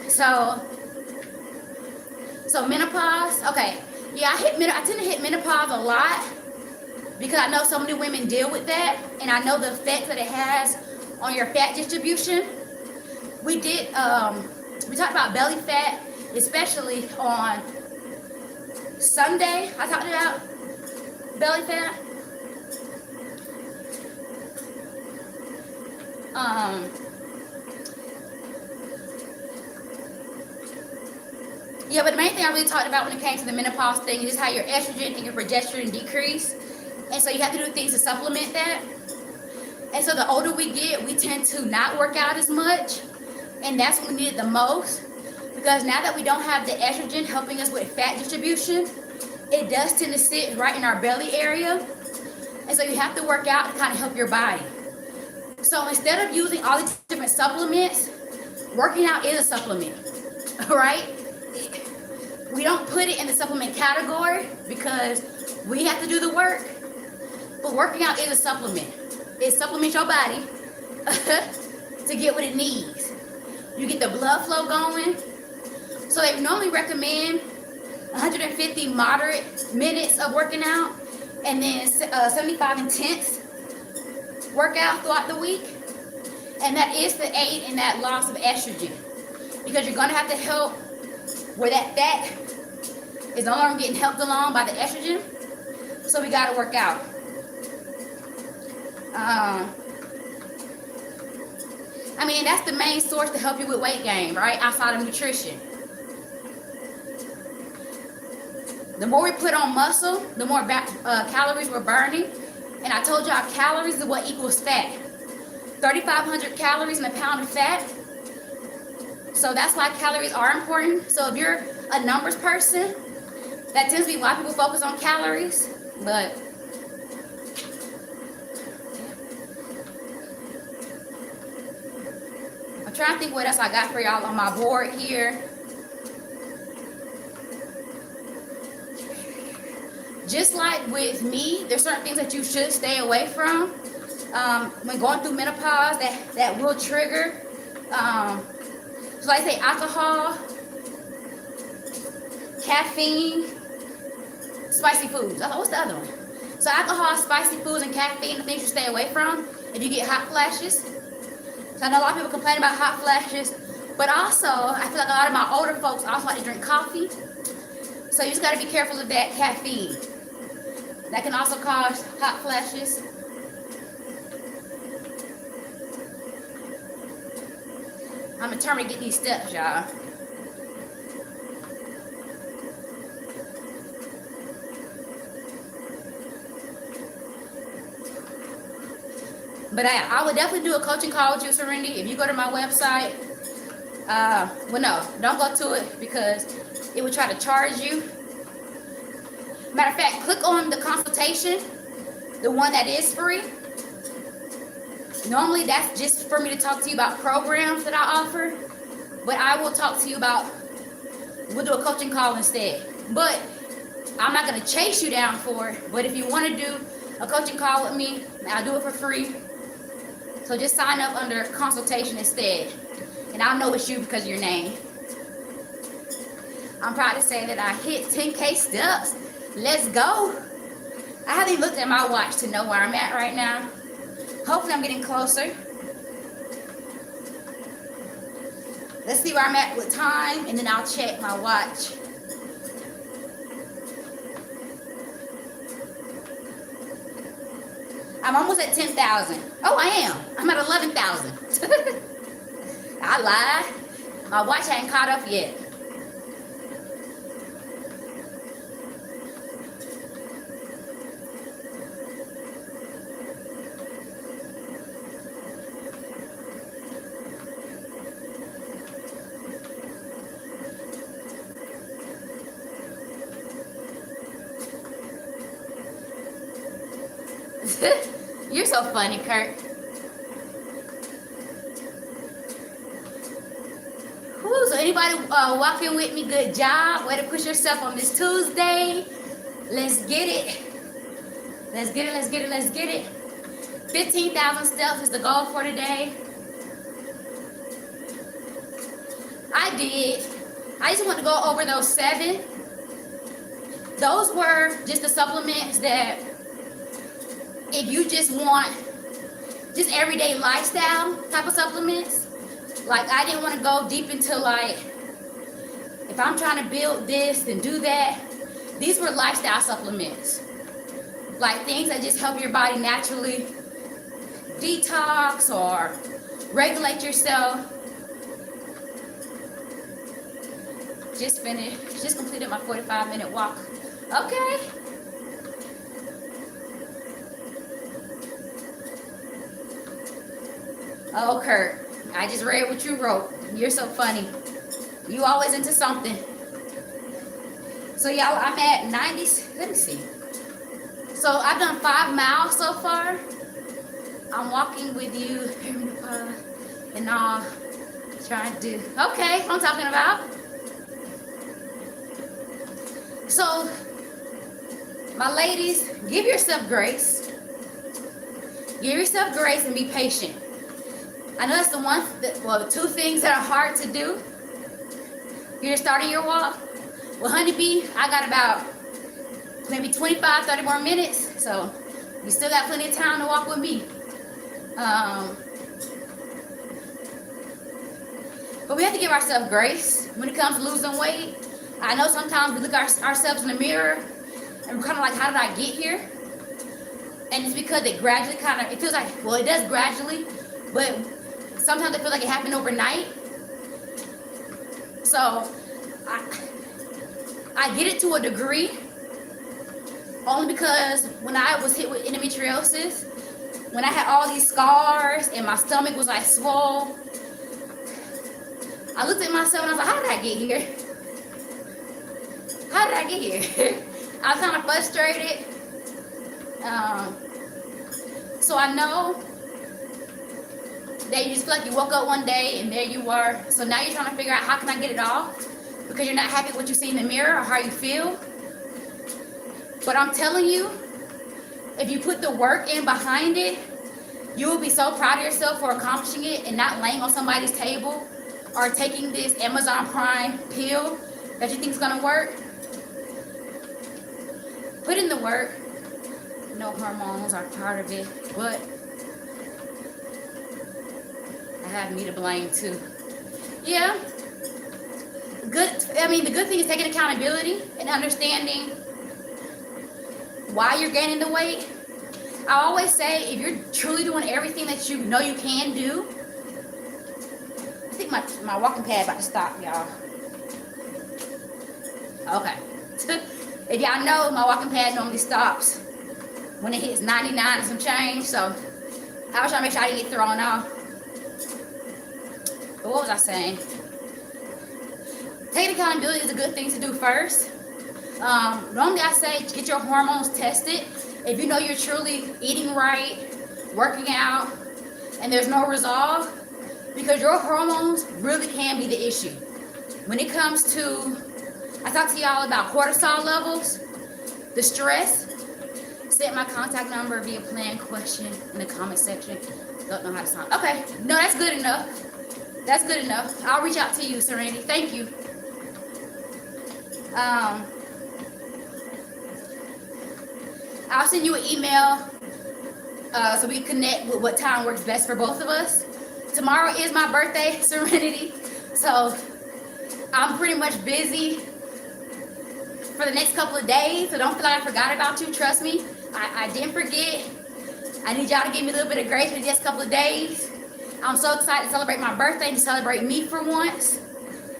So menopause. Okay, yeah, I tend to hit menopause a lot because I know so many women deal with that, and I know the effect that it has on your fat distribution. We talked about belly fat, especially on Sunday. I talked about belly fat. Yeah, but the main thing I really talked about when it came to the menopause thing is how your estrogen and your progesterone decrease. And so you have to do things to supplement that. And so the older we get, we tend to not work out as much. And that's when we need it the most. Because now that we don't have the estrogen helping us with fat distribution, it does tend to sit right in our belly area. And so you have to work out to kind of help your body. So instead of using all these different supplements, working out is a supplement, right? We don't put it in the supplement category because we have to do the work. But working out is a supplement. It supplements your body to get what it needs. You get the blood flow going. So they normally recommend 150 moderate minutes of working out and then 75 intense workout throughout the week. And that is to aid in that loss of estrogen, because you're going to have to help where that fat is no longer getting helped along by the estrogen. So we got to work out. I mean, that's the main source to help you with weight gain, right? Outside of nutrition. The more we put on muscle, the more calories we're burning. And I told y'all calories is what equals fat. 3,500 calories in a pound of fat. So that's why calories are important. So if you're a numbers person, that tends to be why people focus on calories. But I'm trying to think what else I got for y'all on my board here. Just like with me, there's certain things that you should stay away from when going through menopause that will trigger. So like I say, alcohol, caffeine, spicy foods. What's the other one? So alcohol, spicy foods, and caffeine, the things you stay away from if you get hot flashes. So I know a lot of people complain about hot flashes, but also I feel like a lot of my older folks also like to drink coffee. So you just got to be careful of that caffeine. That can also cause hot flashes. I'm determined to get these steps, y'all. But I would definitely do a coaching call with you, Serenity. If you go to my website, well, no, don't go to it because it would try to charge you. Matter of fact, click on the consultation, the one that is free. Normally, that's just for me to talk to you about programs that I offer. But I will talk to you about, we'll do a coaching call instead. But I'm not going to chase you down for it. But if you want to do a coaching call with me, I'll do it for free. So just sign up under consultation instead. And I'll know it's you because of your name. I'm proud to say that I hit 10K steps. Let's go. I haven't even looked at my watch to know where I'm at right now. Hopefully I'm getting closer. Let's see where I'm at with time, and then I'll check my watch. I'm almost at 10,000. Oh, I am. I'm at 11,000. I lied. My watch hadn't caught up yet. You're so funny, Kurt. Whew, so anybody walking with me, good job. Way to push yourself on this Tuesday. Let's get it. Let's get it, let's get it, let's get it. 15,000 steps is the goal for today. I just want to go over those 7. Those were just the supplements that if you just want just everyday lifestyle type of supplements. Like I didn't want to go deep into like, if I'm trying to build this and do that. These were lifestyle supplements. Like things that just help your body naturally detox or regulate yourself. Just completed my 45-minute walk. Okay. Oh, Kurt, I just read what you wrote. You're so funny. You always into something. So y'all, I'm at 90, let me see. So I've done 5 miles so far. I'm walking with you and all, trying to do, okay, what I'm talking about. So, my ladies, give yourself grace. Give yourself grace and be patient. I know that's the 2 things that are hard to do. You're starting your walk. Well, honeybee, I got about maybe 25, 30 more minutes. So, you still got plenty of time to walk with me. But we have to give ourselves grace when it comes to losing weight. I know sometimes we look at ourselves in the mirror and we're kind of like, how did I get here? And it's because it gradually it feels like, well, it does gradually, but sometimes it feels like it happened overnight. So I get it to a degree, only because when I was hit with endometriosis, when I had all these scars and my stomach was like swole, I looked at myself and I was like, how did I get here? How did I get here? I was kind of frustrated. So I know that you just feel like you woke up one day and there you were. So now you're trying to figure out, how can I get it off? Because you're not happy with what you see in the mirror or how you feel. But I'm telling you, if you put the work in behind it, you will be so proud of yourself for accomplishing it and not laying on somebody's table or taking this Amazon Prime pill that you think is going to work. Put in the work. No hormones are part of it, but I have me to blame too. Yeah. The good thing is taking accountability and understanding why you're gaining the weight. I always say, if you're truly doing everything that you know you can do, I think my walking pad about to stop, y'all. Okay. If y'all know, my walking pad normally stops when it hits 99 and some change, so I was trying to make sure I didn't get thrown off. But what was I saying? Taking accountability is a good thing to do first. Normally I say get your hormones tested. If you know you're truly eating right, working out, and there's no resolve, because your hormones really can be the issue. When it comes to, I talked to y'all about cortisol levels, the stress. Set my contact number via plan question in the comment section. Don't know how to sound. Okay, no, that's good enough. That's good enough. I'll reach out to you, Serenity. Thank you. I'll send you an email so we can connect with what time works best for both of us. Tomorrow is my birthday, Serenity. So I'm pretty much busy for the next couple of days. So don't feel like I forgot about you. Trust me, I didn't forget. I need y'all to give me a little bit of grace for the next couple of days. I'm so excited to celebrate my birthday and to celebrate me for once.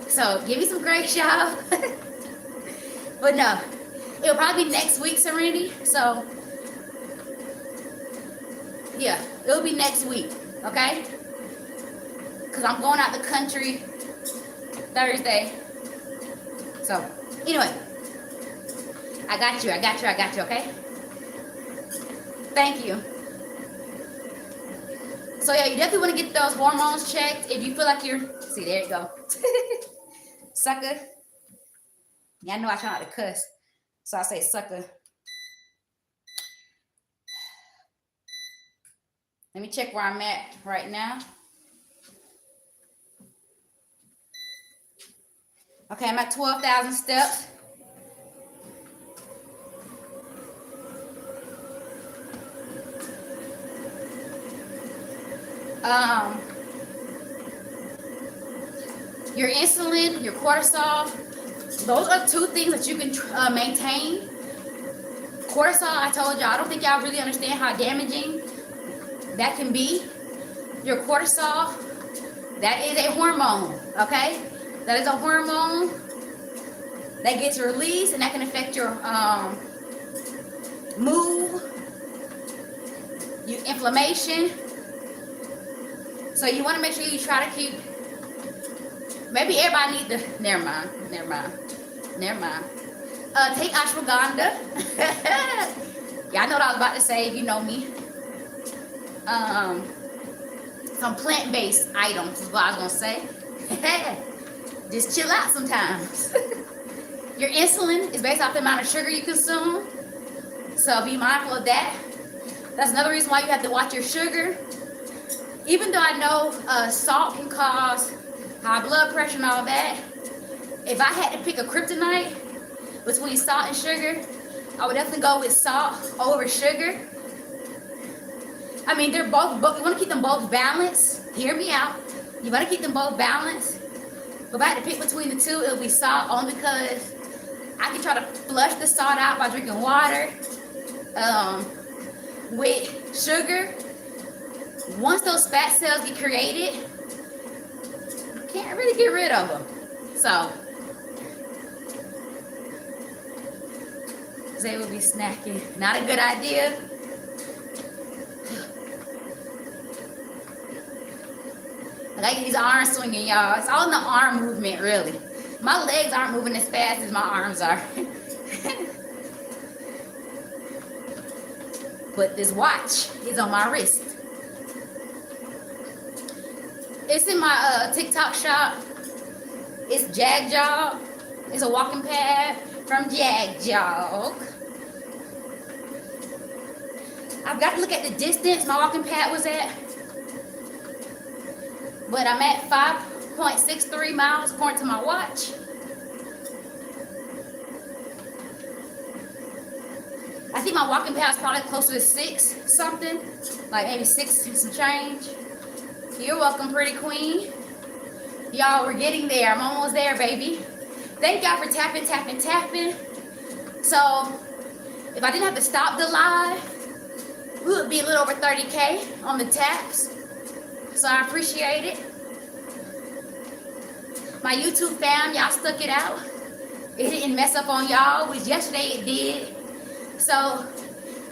So give me some grace, y'all. But no, it'll probably be next week, Serenity. So yeah, it'll be next week, okay? Because I'm going out the country Thursday. So anyway, I got you, okay? Thank you. So yeah, you definitely want to get those hormones checked. If you feel like see, there you go. Sucker. Yeah, I know I try not to cuss. So I say sucker. Let me check where I'm at right now. Okay, I'm at 12,000 steps. Your insulin, your cortisol, those are two things that you can maintain. Cortisol, I told y'all, I don't think y'all really understand how damaging that can be. Your cortisol, that is a hormone, okay? That is a hormone that gets released, and that can affect your mood, your inflammation. So you want to make sure you try to keep, maybe everybody need to, never mind. Take ashwagandha. Y'all know what I was about to say, if you know me. Some plant-based items is what I was gonna say. Just chill out sometimes. Your insulin is based off the amount of sugar you consume, so be mindful of that. That's another reason why you have to watch your sugar. Even though I know salt can cause high blood pressure and all that, if I had to pick a kryptonite between salt and sugar, I would definitely go with salt over sugar. I mean, they're both, you want to keep them both balanced. Hear me out. You want to keep them both balanced. But if I had to pick between the two, it would be salt, only because I can try to flush the salt out by drinking water. With sugar, once those fat cells get created, you can't really get rid of them. So, they would be snacking. Not a good idea. I like these arms swinging, y'all. It's all in the arm movement, really. My legs aren't moving as fast as my arms are. But this watch is on my wrist. It's in my TikTok shop. It's Jag Jog. It's a walking pad from Jag Jog. I've got to look at the distance my walking pad was at. But I'm at 5.63 miles according to my watch. I think my walking pad is probably closer to 6 something. Like maybe 6 and some change. You're welcome, pretty queen. Y'all, we're getting there. I'm almost there, baby. Thank y'all for tapping. So, if I didn't have to stop the live, we would be a little over 30K on the taps. So I appreciate it. My YouTube fam, y'all stuck it out. It didn't mess up on y'all, which yesterday it did. So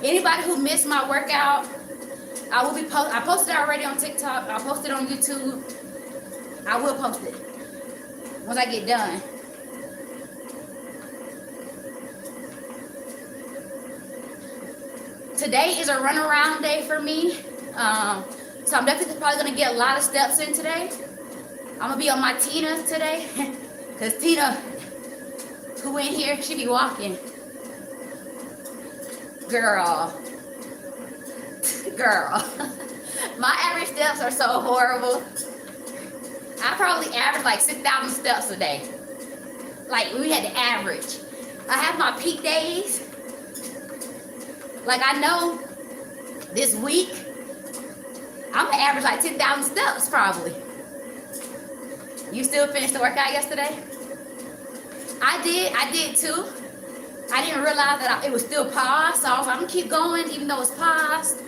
anybody who missed my workout, I posted it already on TikTok. I'll post it on YouTube. I will post it once I get done. Today is a runaround day for me. So I'm definitely probably gonna get a lot of steps in today. I'm gonna be on my Tina today. Cause Tina, who in here, she be walking. Girl. My average steps are so horrible. I probably average like 6,000 steps a day. Like we had to average. I have my peak days. Like I know this week, I'm gonna average like 10,000 steps probably. You still finished the workout yesterday? I did too. I didn't realize that it was still paused, so I was like, I'm gonna keep going even though it's paused.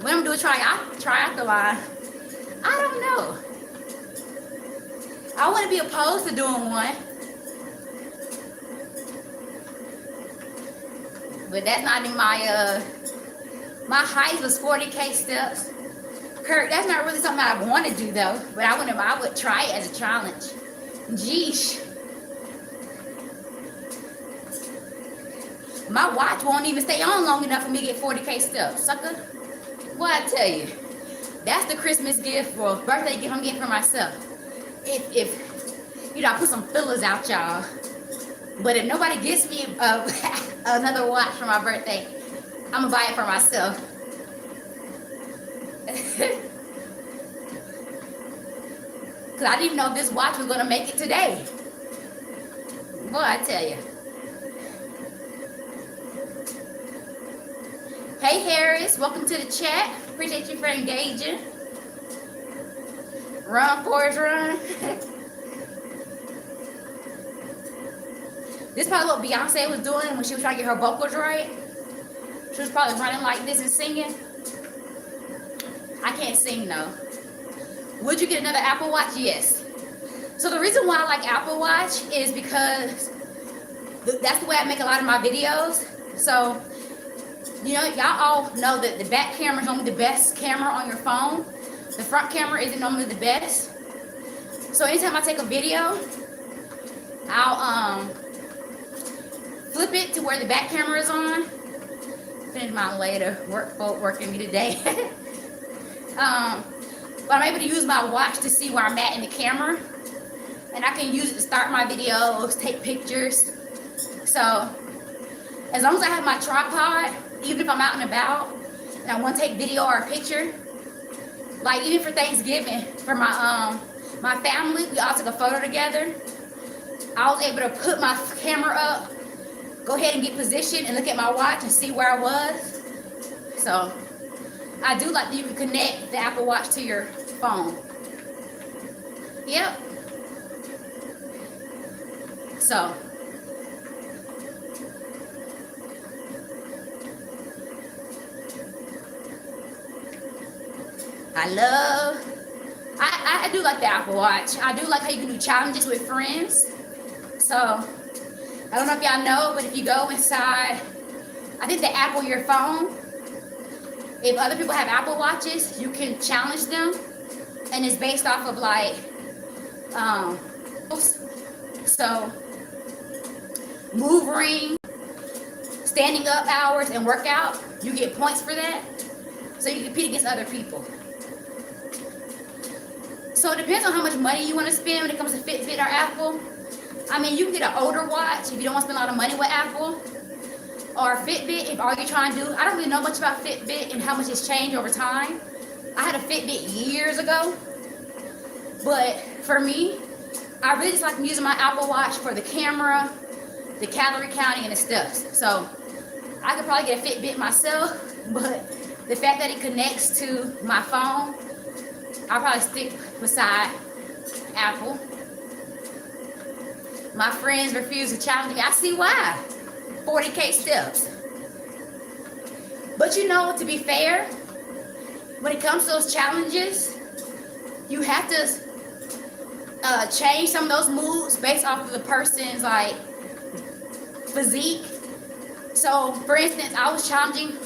When I'm gonna do a triathlon, I don't know. I wouldn't be opposed to doing one. But that's not in my height was 40K steps. Kurt, that's not really something I want to do though. But I would try it as a challenge. Jeesh. My watch won't even stay on long enough for me to get 40K steps, sucker. What I tell you, that's the Christmas gift or birthday gift I'm getting for myself. If you know, I put some fillers out, y'all. But if nobody gets me another watch for my birthday, I'm gonna buy it for myself. Cause I didn't even know if this watch was gonna make it today. Boy, I tell you. Hey Harris, welcome to the chat. Appreciate you for engaging. Run, Forrest, run. This is probably what Beyonce was doing when she was trying to get her vocals right. She was probably running like this and singing. I can't sing though. Would you get another Apple Watch? Yes. So the reason why I like Apple Watch is because that's the way I make a lot of my videos. So, you know, y'all all know that the back camera is normally the best camera on your phone. The front camera isn't normally the best. So anytime I take a video, I'll flip it to where the back camera is on. Finish mine later. Working me today. But I'm able to use my watch to see where I'm at in the camera. And I can use it to start my videos, take pictures. So as long as I have my tripod, even if I'm out and about and I want to take video or a picture, like even for Thanksgiving, for my my family, we all took a photo together. I was able to put my camera up, go ahead and get positioned and look at my watch and see where I was. So I do like that you can connect the Apple Watch to your phone. Yep. So I do like the Apple Watch. I do like how you can do challenges with friends. So I don't know if y'all know, but if you go inside, I think the app on your phone, if other people have Apple Watches, you can challenge them. And it's based off of like, so move ring, standing up hours, and workout, you get points for that. So you compete against other people. So it depends on how much money you want to spend when it comes to Fitbit or Apple. I mean, you can get an older watch if you don't want to spend a lot of money with Apple. Or Fitbit if all you're trying to do. I don't really know much about Fitbit and how much it's changed over time. I had a Fitbit years ago. But for me, I really just like using my Apple Watch for the camera, the calorie counting, and the stuff. So I could probably get a Fitbit myself, but the fact that it connects to my phone, I'll probably stick beside Apple. My friends refuse to challenge me. I see why. 40K steps. But you know, to be fair, when it comes to those challenges, you have to change some of those moves based off of the person's like physique. So for instance, I was challenging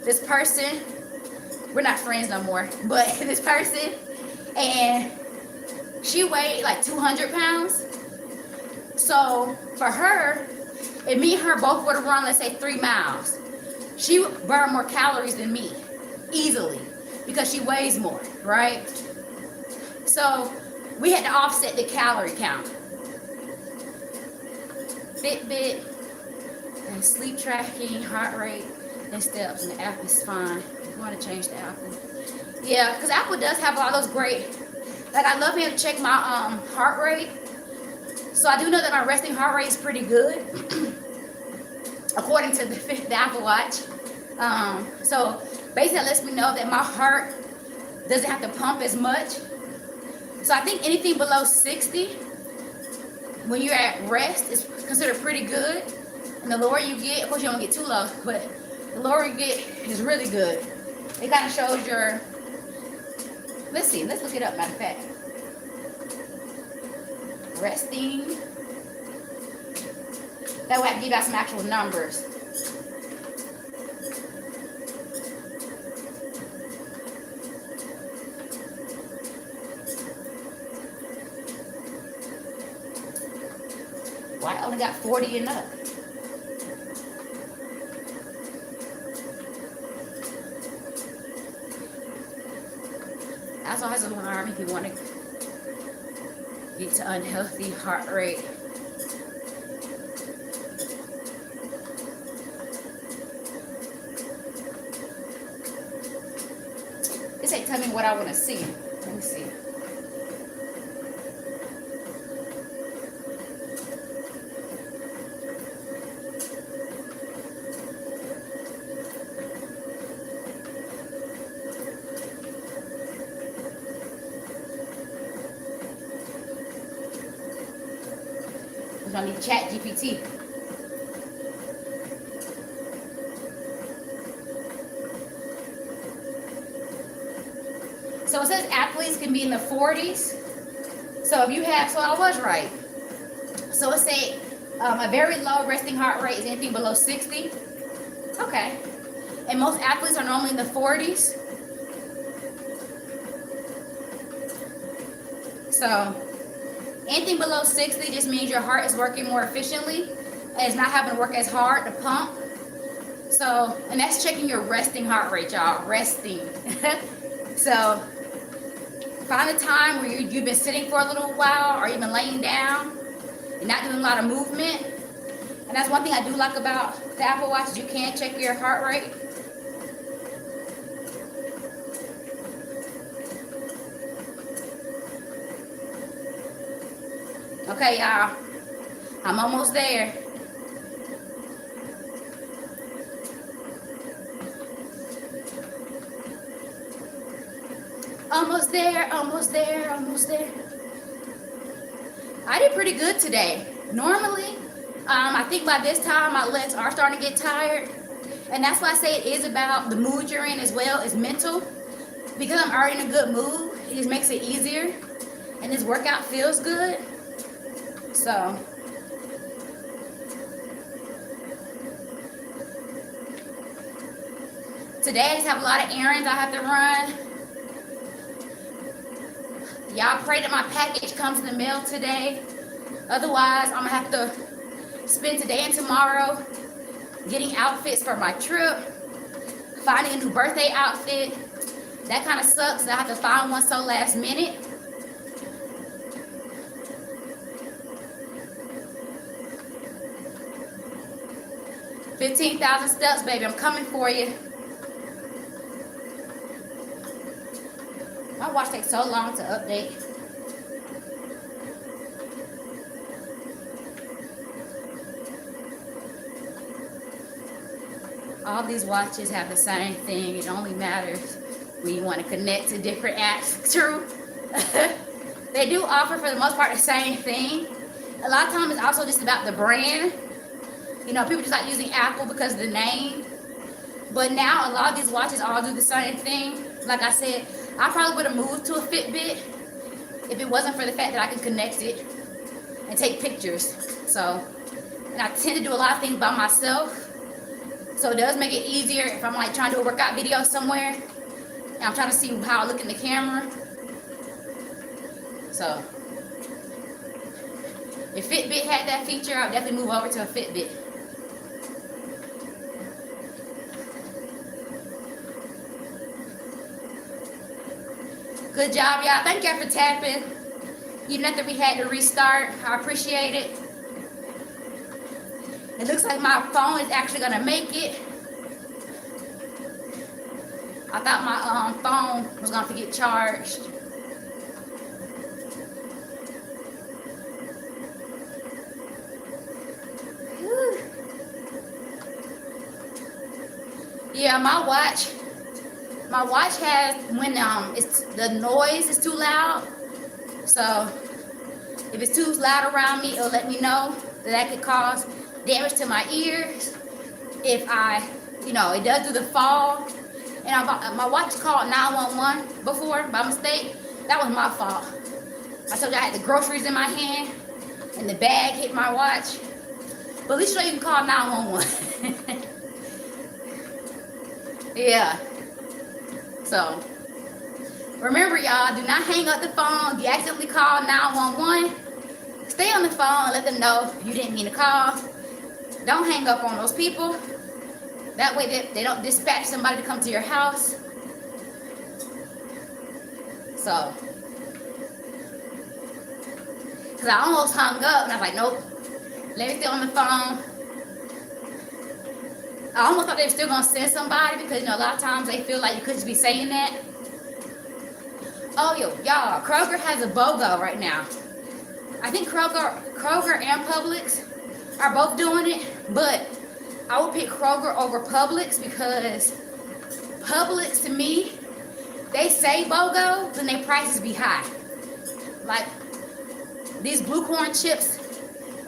this person. We're not friends no more, but this person, and she weighed like 200 pounds. So for her, if me and her both were to run, let's say 3 miles, she would burn more calories than me easily because she weighs more, right? So we had to offset the calorie count. Fitbit and sleep tracking, heart rate, and steps, and the app is fine. You want to change the Apple? Yeah, because Apple does have a lot of those great, like I love being able to check my heart rate. So I do know that my resting heart rate is pretty good, according to the Apple Watch. So basically that lets me know that my heart doesn't have to pump as much. So I think anything below 60, when you're at rest, is considered pretty good. And the lower you get, of course you don't get too low, but the lower you get is really good. It kind of shows your, let's see, let's look it up, matter of fact. Resting. That way I can give out some actual numbers. Well, I only got 40 and up. That's always an alarm if you want to get to unhealthy heart rate. It say tell me what I want to see. Let me see. We're gonna need Chat GPT. So it says athletes can be in the 40s. So if you have, so I was right. So it said a very low resting heart rate is anything below 60. Okay. And most athletes are normally in the 40s. So anything below 60 just means your heart is working more efficiently and it's not having to work as hard to pump. So, and that's checking your resting heart rate, y'all. Resting. So find a time where you've been sitting for a little while or even laying down and not doing a lot of movement. And that's one thing I do like about the Apple Watch is you can check your heart rate. Okay, y'all. I'm almost there. Almost there, almost there, almost there. I did pretty good today. Normally, I think by this time my legs are starting to get tired. And that's why I say it is about the mood you're in as well as mental. Because I'm already in a good mood, it just makes it easier. And this workout feels good. So today I just have a lot of errands I have to run. Y'all pray that my package comes in the mail today. Otherwise, I'm gonna have to spend today and tomorrow getting outfits for my trip, finding a new birthday outfit. That kind of sucks. I have to find one so last minute. $15,000 steps, baby. I'm coming for you. My watch takes so long to update. All these watches have the same thing. It only matters when you want to connect to different apps. True. They do offer, for the most part, the same thing. A lot of times it's also just about the brand. You know, people just like using Apple because of the name. But now a lot of these watches all do the same thing. Like I said, I probably would have moved to a Fitbit if it wasn't for the fact that I can connect it and take pictures. So, and I tend to do a lot of things by myself. So it does make it easier if I'm like trying to do a workout video somewhere and I'm trying to see how I look in the camera. So if Fitbit had that feature, I would definitely move over to a Fitbit. Good job, y'all. Thank y'all for tapping. Even after we had to restart, I appreciate it. It looks like my phone is actually gonna make it. I thought my phone was gonna get charged. Whew. Yeah, my watch has, when it's the noise is too loud. So if it's too loud around me, it'll let me know that could cause damage to my ears. If it does do the fall. And my watch called 911 before by mistake. That was my fault. I told you I had the groceries in my hand and the bag hit my watch. But at least you can call 911. Yeah. So remember, y'all, do not hang up the phone. If you accidentally call 911, stay on the phone and let them know you didn't mean to call. Don't hang up on those people. That way they don't dispatch somebody to come to your house. So, because I almost hung up and I was like, nope, let me stay on the phone. I almost thought they were still going to send somebody because, a lot of times they feel like you could just be saying that. Oh, y'all, Kroger has a BOGO right now. I think Kroger and Publix are both doing it, but I would pick Kroger over Publix because Publix, to me, they say BOGO, then their prices be high. Like these blue corn chips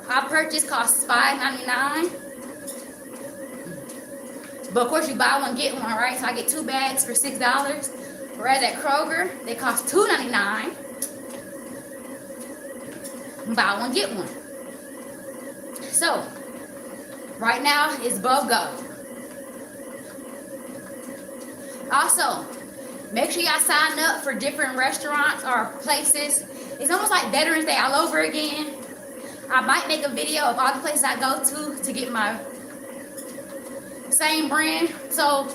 I purchased cost $5.99. But of course you buy one, get one, right? So I get 2 bags for $6. Whereas at Kroger, they cost $2.99. Buy one, get one. So right now it's BOGO. Also, make sure y'all sign up for different restaurants or places. It's almost like Veterans Day all over again. I might make a video of all the places I go to get my same brand. So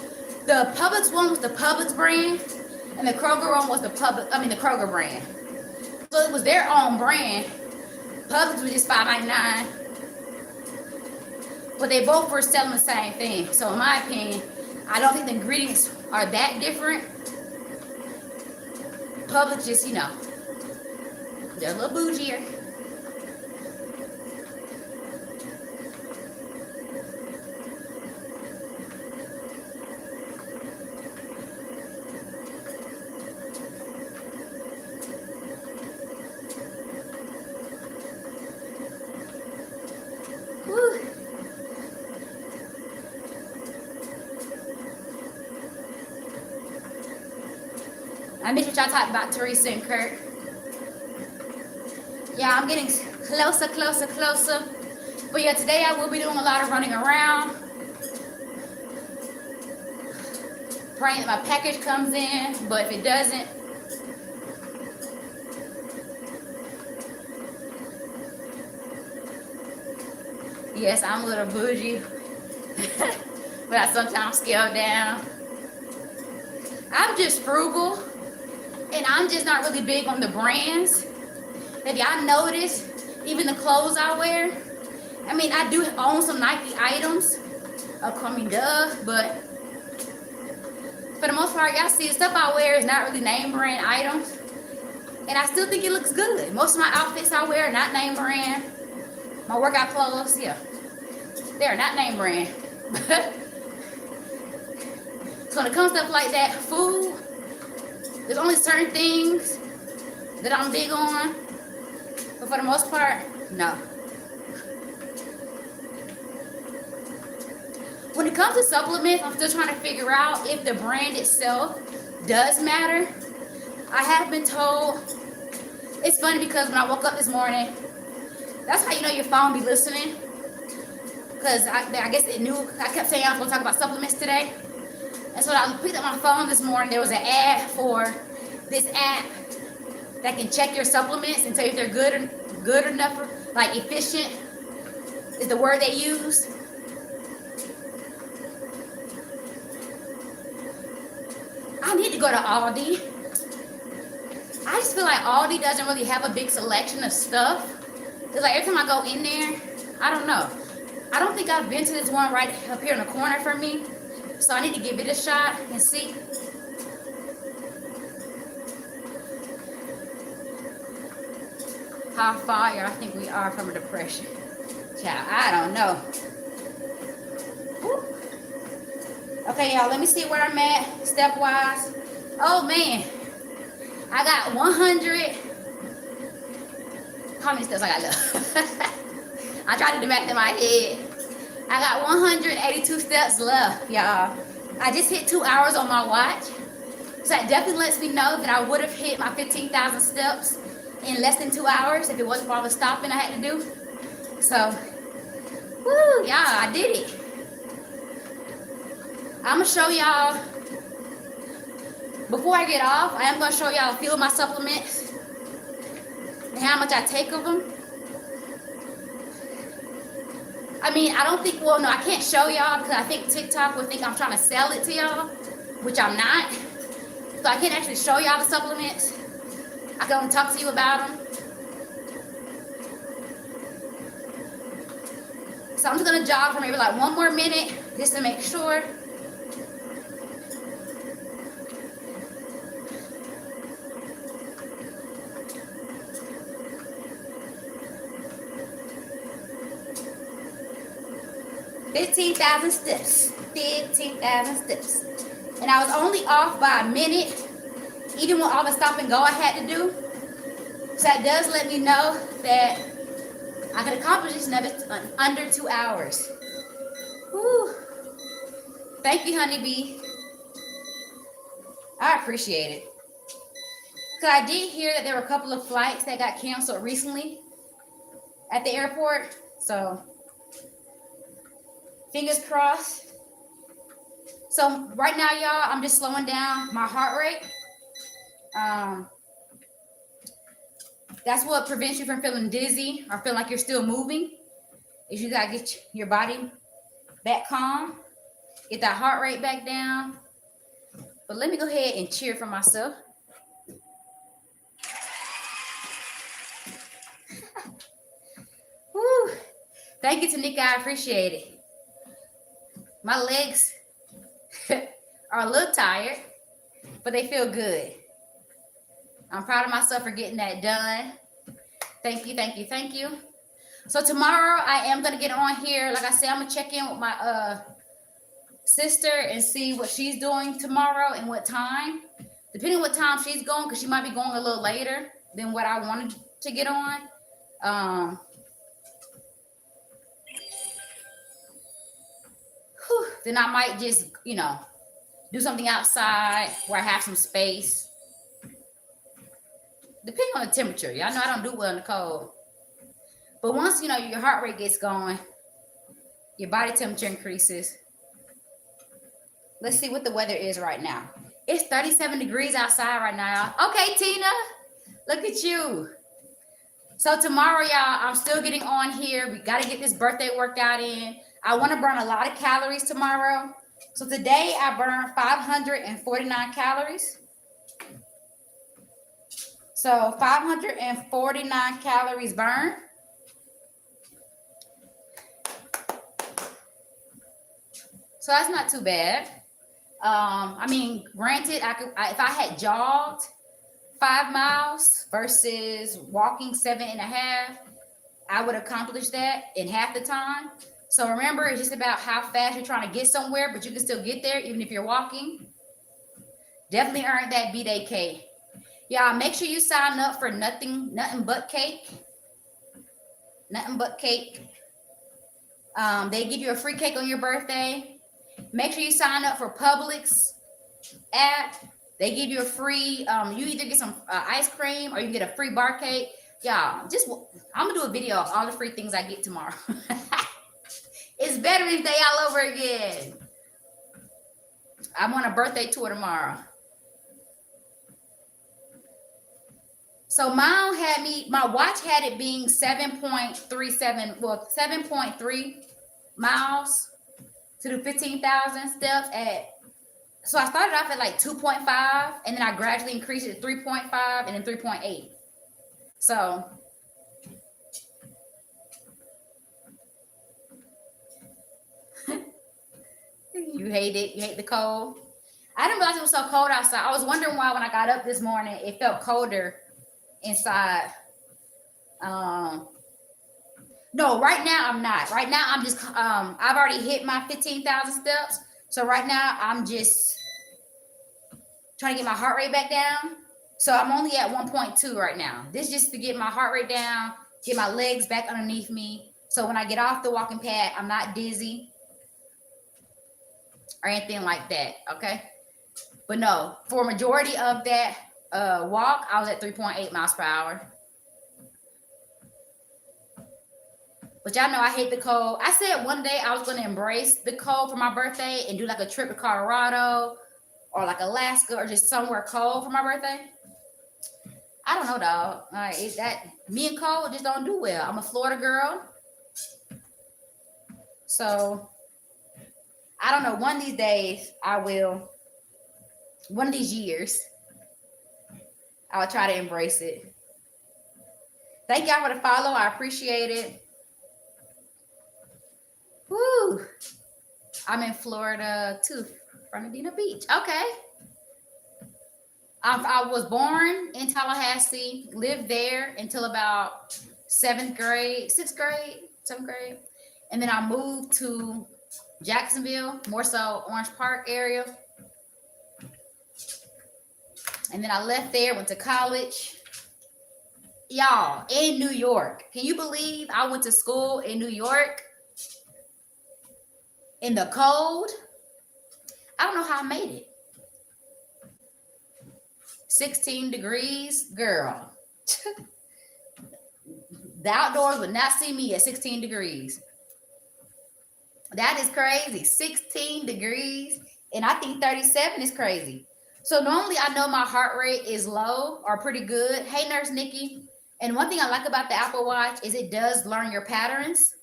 the Publix one was the Publix brand, and the Kroger one was the Kroger brand. So it was their own brand. Publix was just $5.99, but they both were selling the same thing. So in my opinion, I don't think the ingredients are that different. Publix just, they're a little bougier. I missed what y'all talked about, Teresa and Kurt. Yeah, I'm getting closer. But yeah, today I will be doing a lot of running around. Praying that my package comes in, but if it doesn't, yes, I'm a little bougie. But I sometimes scale down. I'm just frugal. And I'm just not really big on the brands. If y'all notice, even the clothes I wear, I do own some Nike items. Duh, but for the most part, y'all see the stuff I wear is not really name brand items. And I still think it looks good. Most of my outfits I wear are not name brand. My workout clothes, yeah, they're not name brand. So when it comes to stuff like that, food, there's only certain things that I'm big on, but for the most part, no. When it comes to supplements, I'm still trying to figure out if the brand itself does matter. I have been told, it's funny because when I woke up this morning, that's how you know your phone be listening. Because I guess it knew, I kept saying I was going to talk about supplements today. And so I picked up my phone this morning. There was an ad for this app that can check your supplements and tell you if they're good enough, like efficient is the word they use. I need to go to Aldi. I just feel like Aldi doesn't really have a big selection of stuff. It's like every time I go in there, I don't know. I don't think I've been to this one right up here in the corner from me. So I need to give it a shot and see. How far I think we are from a depression. Child, I don't know. Whew. Okay, y'all, let me see where I'm at step-wise. Oh, man. I got 100. How many steps I got left? I tried to do math in my head. I got 182 steps left, y'all. I just hit 2 hours on my watch. So that definitely lets me know that I would have hit my 15,000 steps in less than 2 hours if it wasn't for all the stopping I had to do. So, woo, y'all, I did it. I'm going to show y'all, before I get off, I am going to show y'all a few of my supplements and how much I take of them. I don't think, I can't show y'all because I think TikTok would think I'm trying to sell it to y'all, which I'm not. So I can't actually show y'all the supplements. I can only talk to you about them. So I'm just going to jog for maybe like 1 more minute just to make sure. 15,000 steps. 15,000 steps. And I was only off by a minute, even with all the stop and go I had to do. So that does let me know that I can accomplish this in under 2 hours. Whew. Thank you, honeybee. I appreciate it. Because I did hear that there were a couple of flights that got canceled recently at the airport. So, fingers crossed. So, right now, y'all, I'm just slowing down my heart rate. That's what prevents you from feeling dizzy or feeling like you're still moving. Is you got to get your body back calm. Get that heart rate back down. But let me go ahead and cheer for myself. Woo. Thank you, Tanika. I appreciate it. My legs are a little tired, but they feel good. I'm proud of myself for getting that done. Thank you, thank you, thank you. So tomorrow I am going to get on here. Like I said, I'm going to check in with my sister and see what she's doing tomorrow and what time. Depending on what time she's going, because she might be going a little later than what I wanted to get on. Then I might just, do something outside where I have some space. Depending on the temperature. Y'all know I don't do well in the cold. But once, your heart rate gets going, your body temperature increases. Let's see what the weather is right now. It's 37 degrees outside right now. Okay, Tina, look at you. So tomorrow, y'all, I'm still getting on here. We got to get this birthday workout in. I want to burn a lot of calories tomorrow. So today I burned 549 calories. So 549 calories burned. So that's not too bad. Granted, if I had jogged 5 miles versus walking 7.5, I would accomplish that in half the time. So remember, it's just about how fast you're trying to get somewhere, but you can still get there even if you're walking. Definitely earned that B-Day cake. Y'all, make sure you sign up for nothing but cake. Nothing but cake. They give you a free cake on your birthday. Make sure you sign up for Publix app. They give you a free, you either get some ice cream or you get a free bar cake. Y'all, I'm going to do a video of all the free things I get tomorrow. It's Veterans Day all over again. I'm on a birthday tour tomorrow. So my watch had it being 7.37, 7.3 miles to do 15,000 steps so I started off at like 2.5 and then I gradually increased it to 3.5 and then 3.8. So you hate it. You hate the cold. I didn't realize it was so cold outside. I was wondering why when I got up this morning, it felt colder inside. No, right now I'm not. Right now I'm just, I've already hit my 15,000 steps. So right now I'm just trying to get my heart rate back down. So I'm only at 1.2 right now. This is just to get my heart rate down, get my legs back underneath me. So when I get off the walking pad, I'm not dizzy or anything like that, okay? But no, for a majority of that walk, I was at 3.8 miles per hour. But y'all know I hate the cold. I said one day I was going to embrace the cold for my birthday and do like a trip to Colorado or like Alaska or just somewhere cold for my birthday. I don't know, dog. Me and cold just don't do well. I'm a Florida girl. So I don't know. One of these days I will. One of these years I will try to embrace it. Thank y'all for the follow. I appreciate it. Woo! I'm in Florida too, Fernandina Beach. Okay. I was born in Tallahassee, lived there until about 7th grade, 6th grade, 7th grade. And then I moved to Jacksonville, more so Orange Park area. And then I left there, went to college. Y'all, in New York. Can you believe I went to school in New York? In the cold? I don't know how I made it. 16 degrees, girl. The outdoors would not see me at 16 degrees. That is crazy. 16 degrees. And I think 37 is crazy. So normally I know my heart rate is low or pretty good. Hey, Nurse Nikki. And one thing I like about the Apple Watch is it does learn your patterns.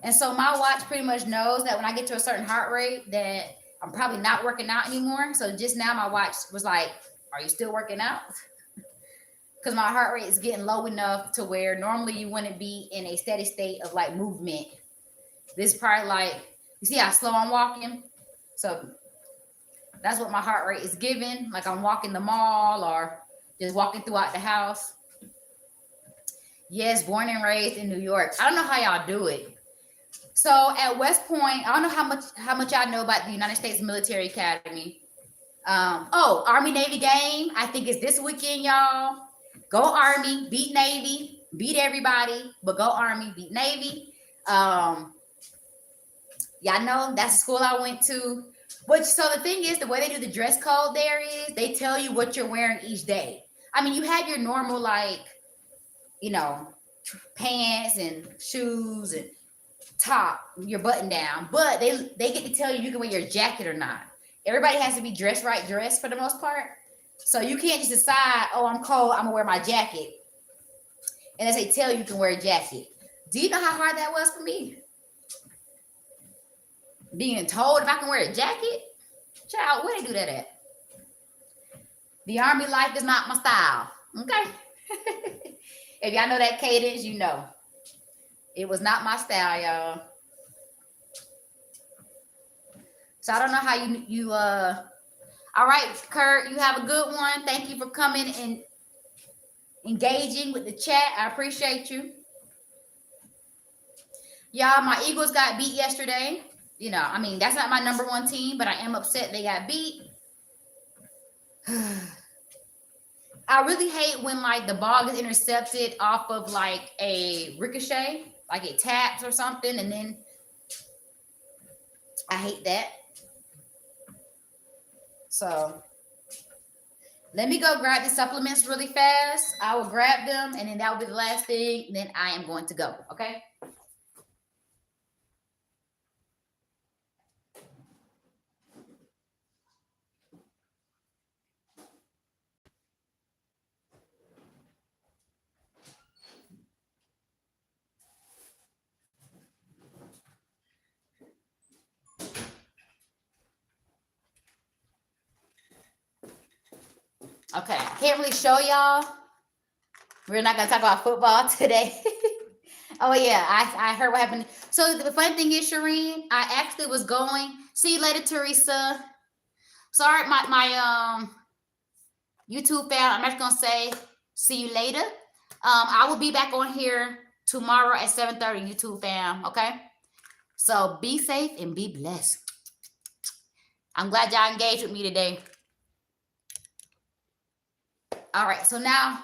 And so my watch pretty much knows that when I get to a certain heart rate that I'm probably not working out anymore. So just now my watch was like, are you still working out? Because my heart rate is getting low enough to where normally you wouldn't be in a steady state of like movement. This is probably like, you see how slow I'm walking? So that's what my heart rate is giving. Like I'm walking the mall or just walking throughout the house. Yes, born and raised in New York. I don't know how y'all do it. So at West Point, I don't know how much y'all know about the United States Military Academy. Army Navy game. I think it's this weekend, y'all. Go Army, beat Navy, beat everybody, but go Army, beat Navy. Y'all know that's the school I went to. But so the thing is, the way they do the dress code there is they tell you what you're wearing each day. I mean, you have your normal, like, you know, pants and shoes and top, your button down, but they get to tell you can wear your jacket or not. Everybody has to be dressed for the most part. So you can't just decide, oh, I'm cold, I'm gonna wear my jacket. And as they tell you can wear a jacket. Do you know how hard that was for me? Being told if I can wear a jacket? Child, where they do that at? The Army life is not my style. Okay. If y'all know that cadence, you know. It was not my style, y'all. So I don't know how you all right, Kurt, you have a good one. Thank you for coming and engaging with the chat. I appreciate you. Y'all, my Eagles got beat yesterday. You know, I mean, that's not my number one team, but I am upset they got beat. I really hate when like the ball gets intercepted off of like a ricochet, like it taps or something, and then I hate that. So let me go grab the supplements really fast. I will grab them, and then that will be the last thing. Then I am going to go. Okay. Okay, I can't really show y'all. We're not gonna talk about football today. Oh yeah, I heard what happened. So the funny thing is, Shireen, I actually was going. See you later, Teresa. Sorry, my YouTube fan. I'm just gonna say see you later. I will be back on here tomorrow at 7:30. YouTube fam. Okay. So be safe and be blessed. I'm glad y'all engaged with me today. All right, so now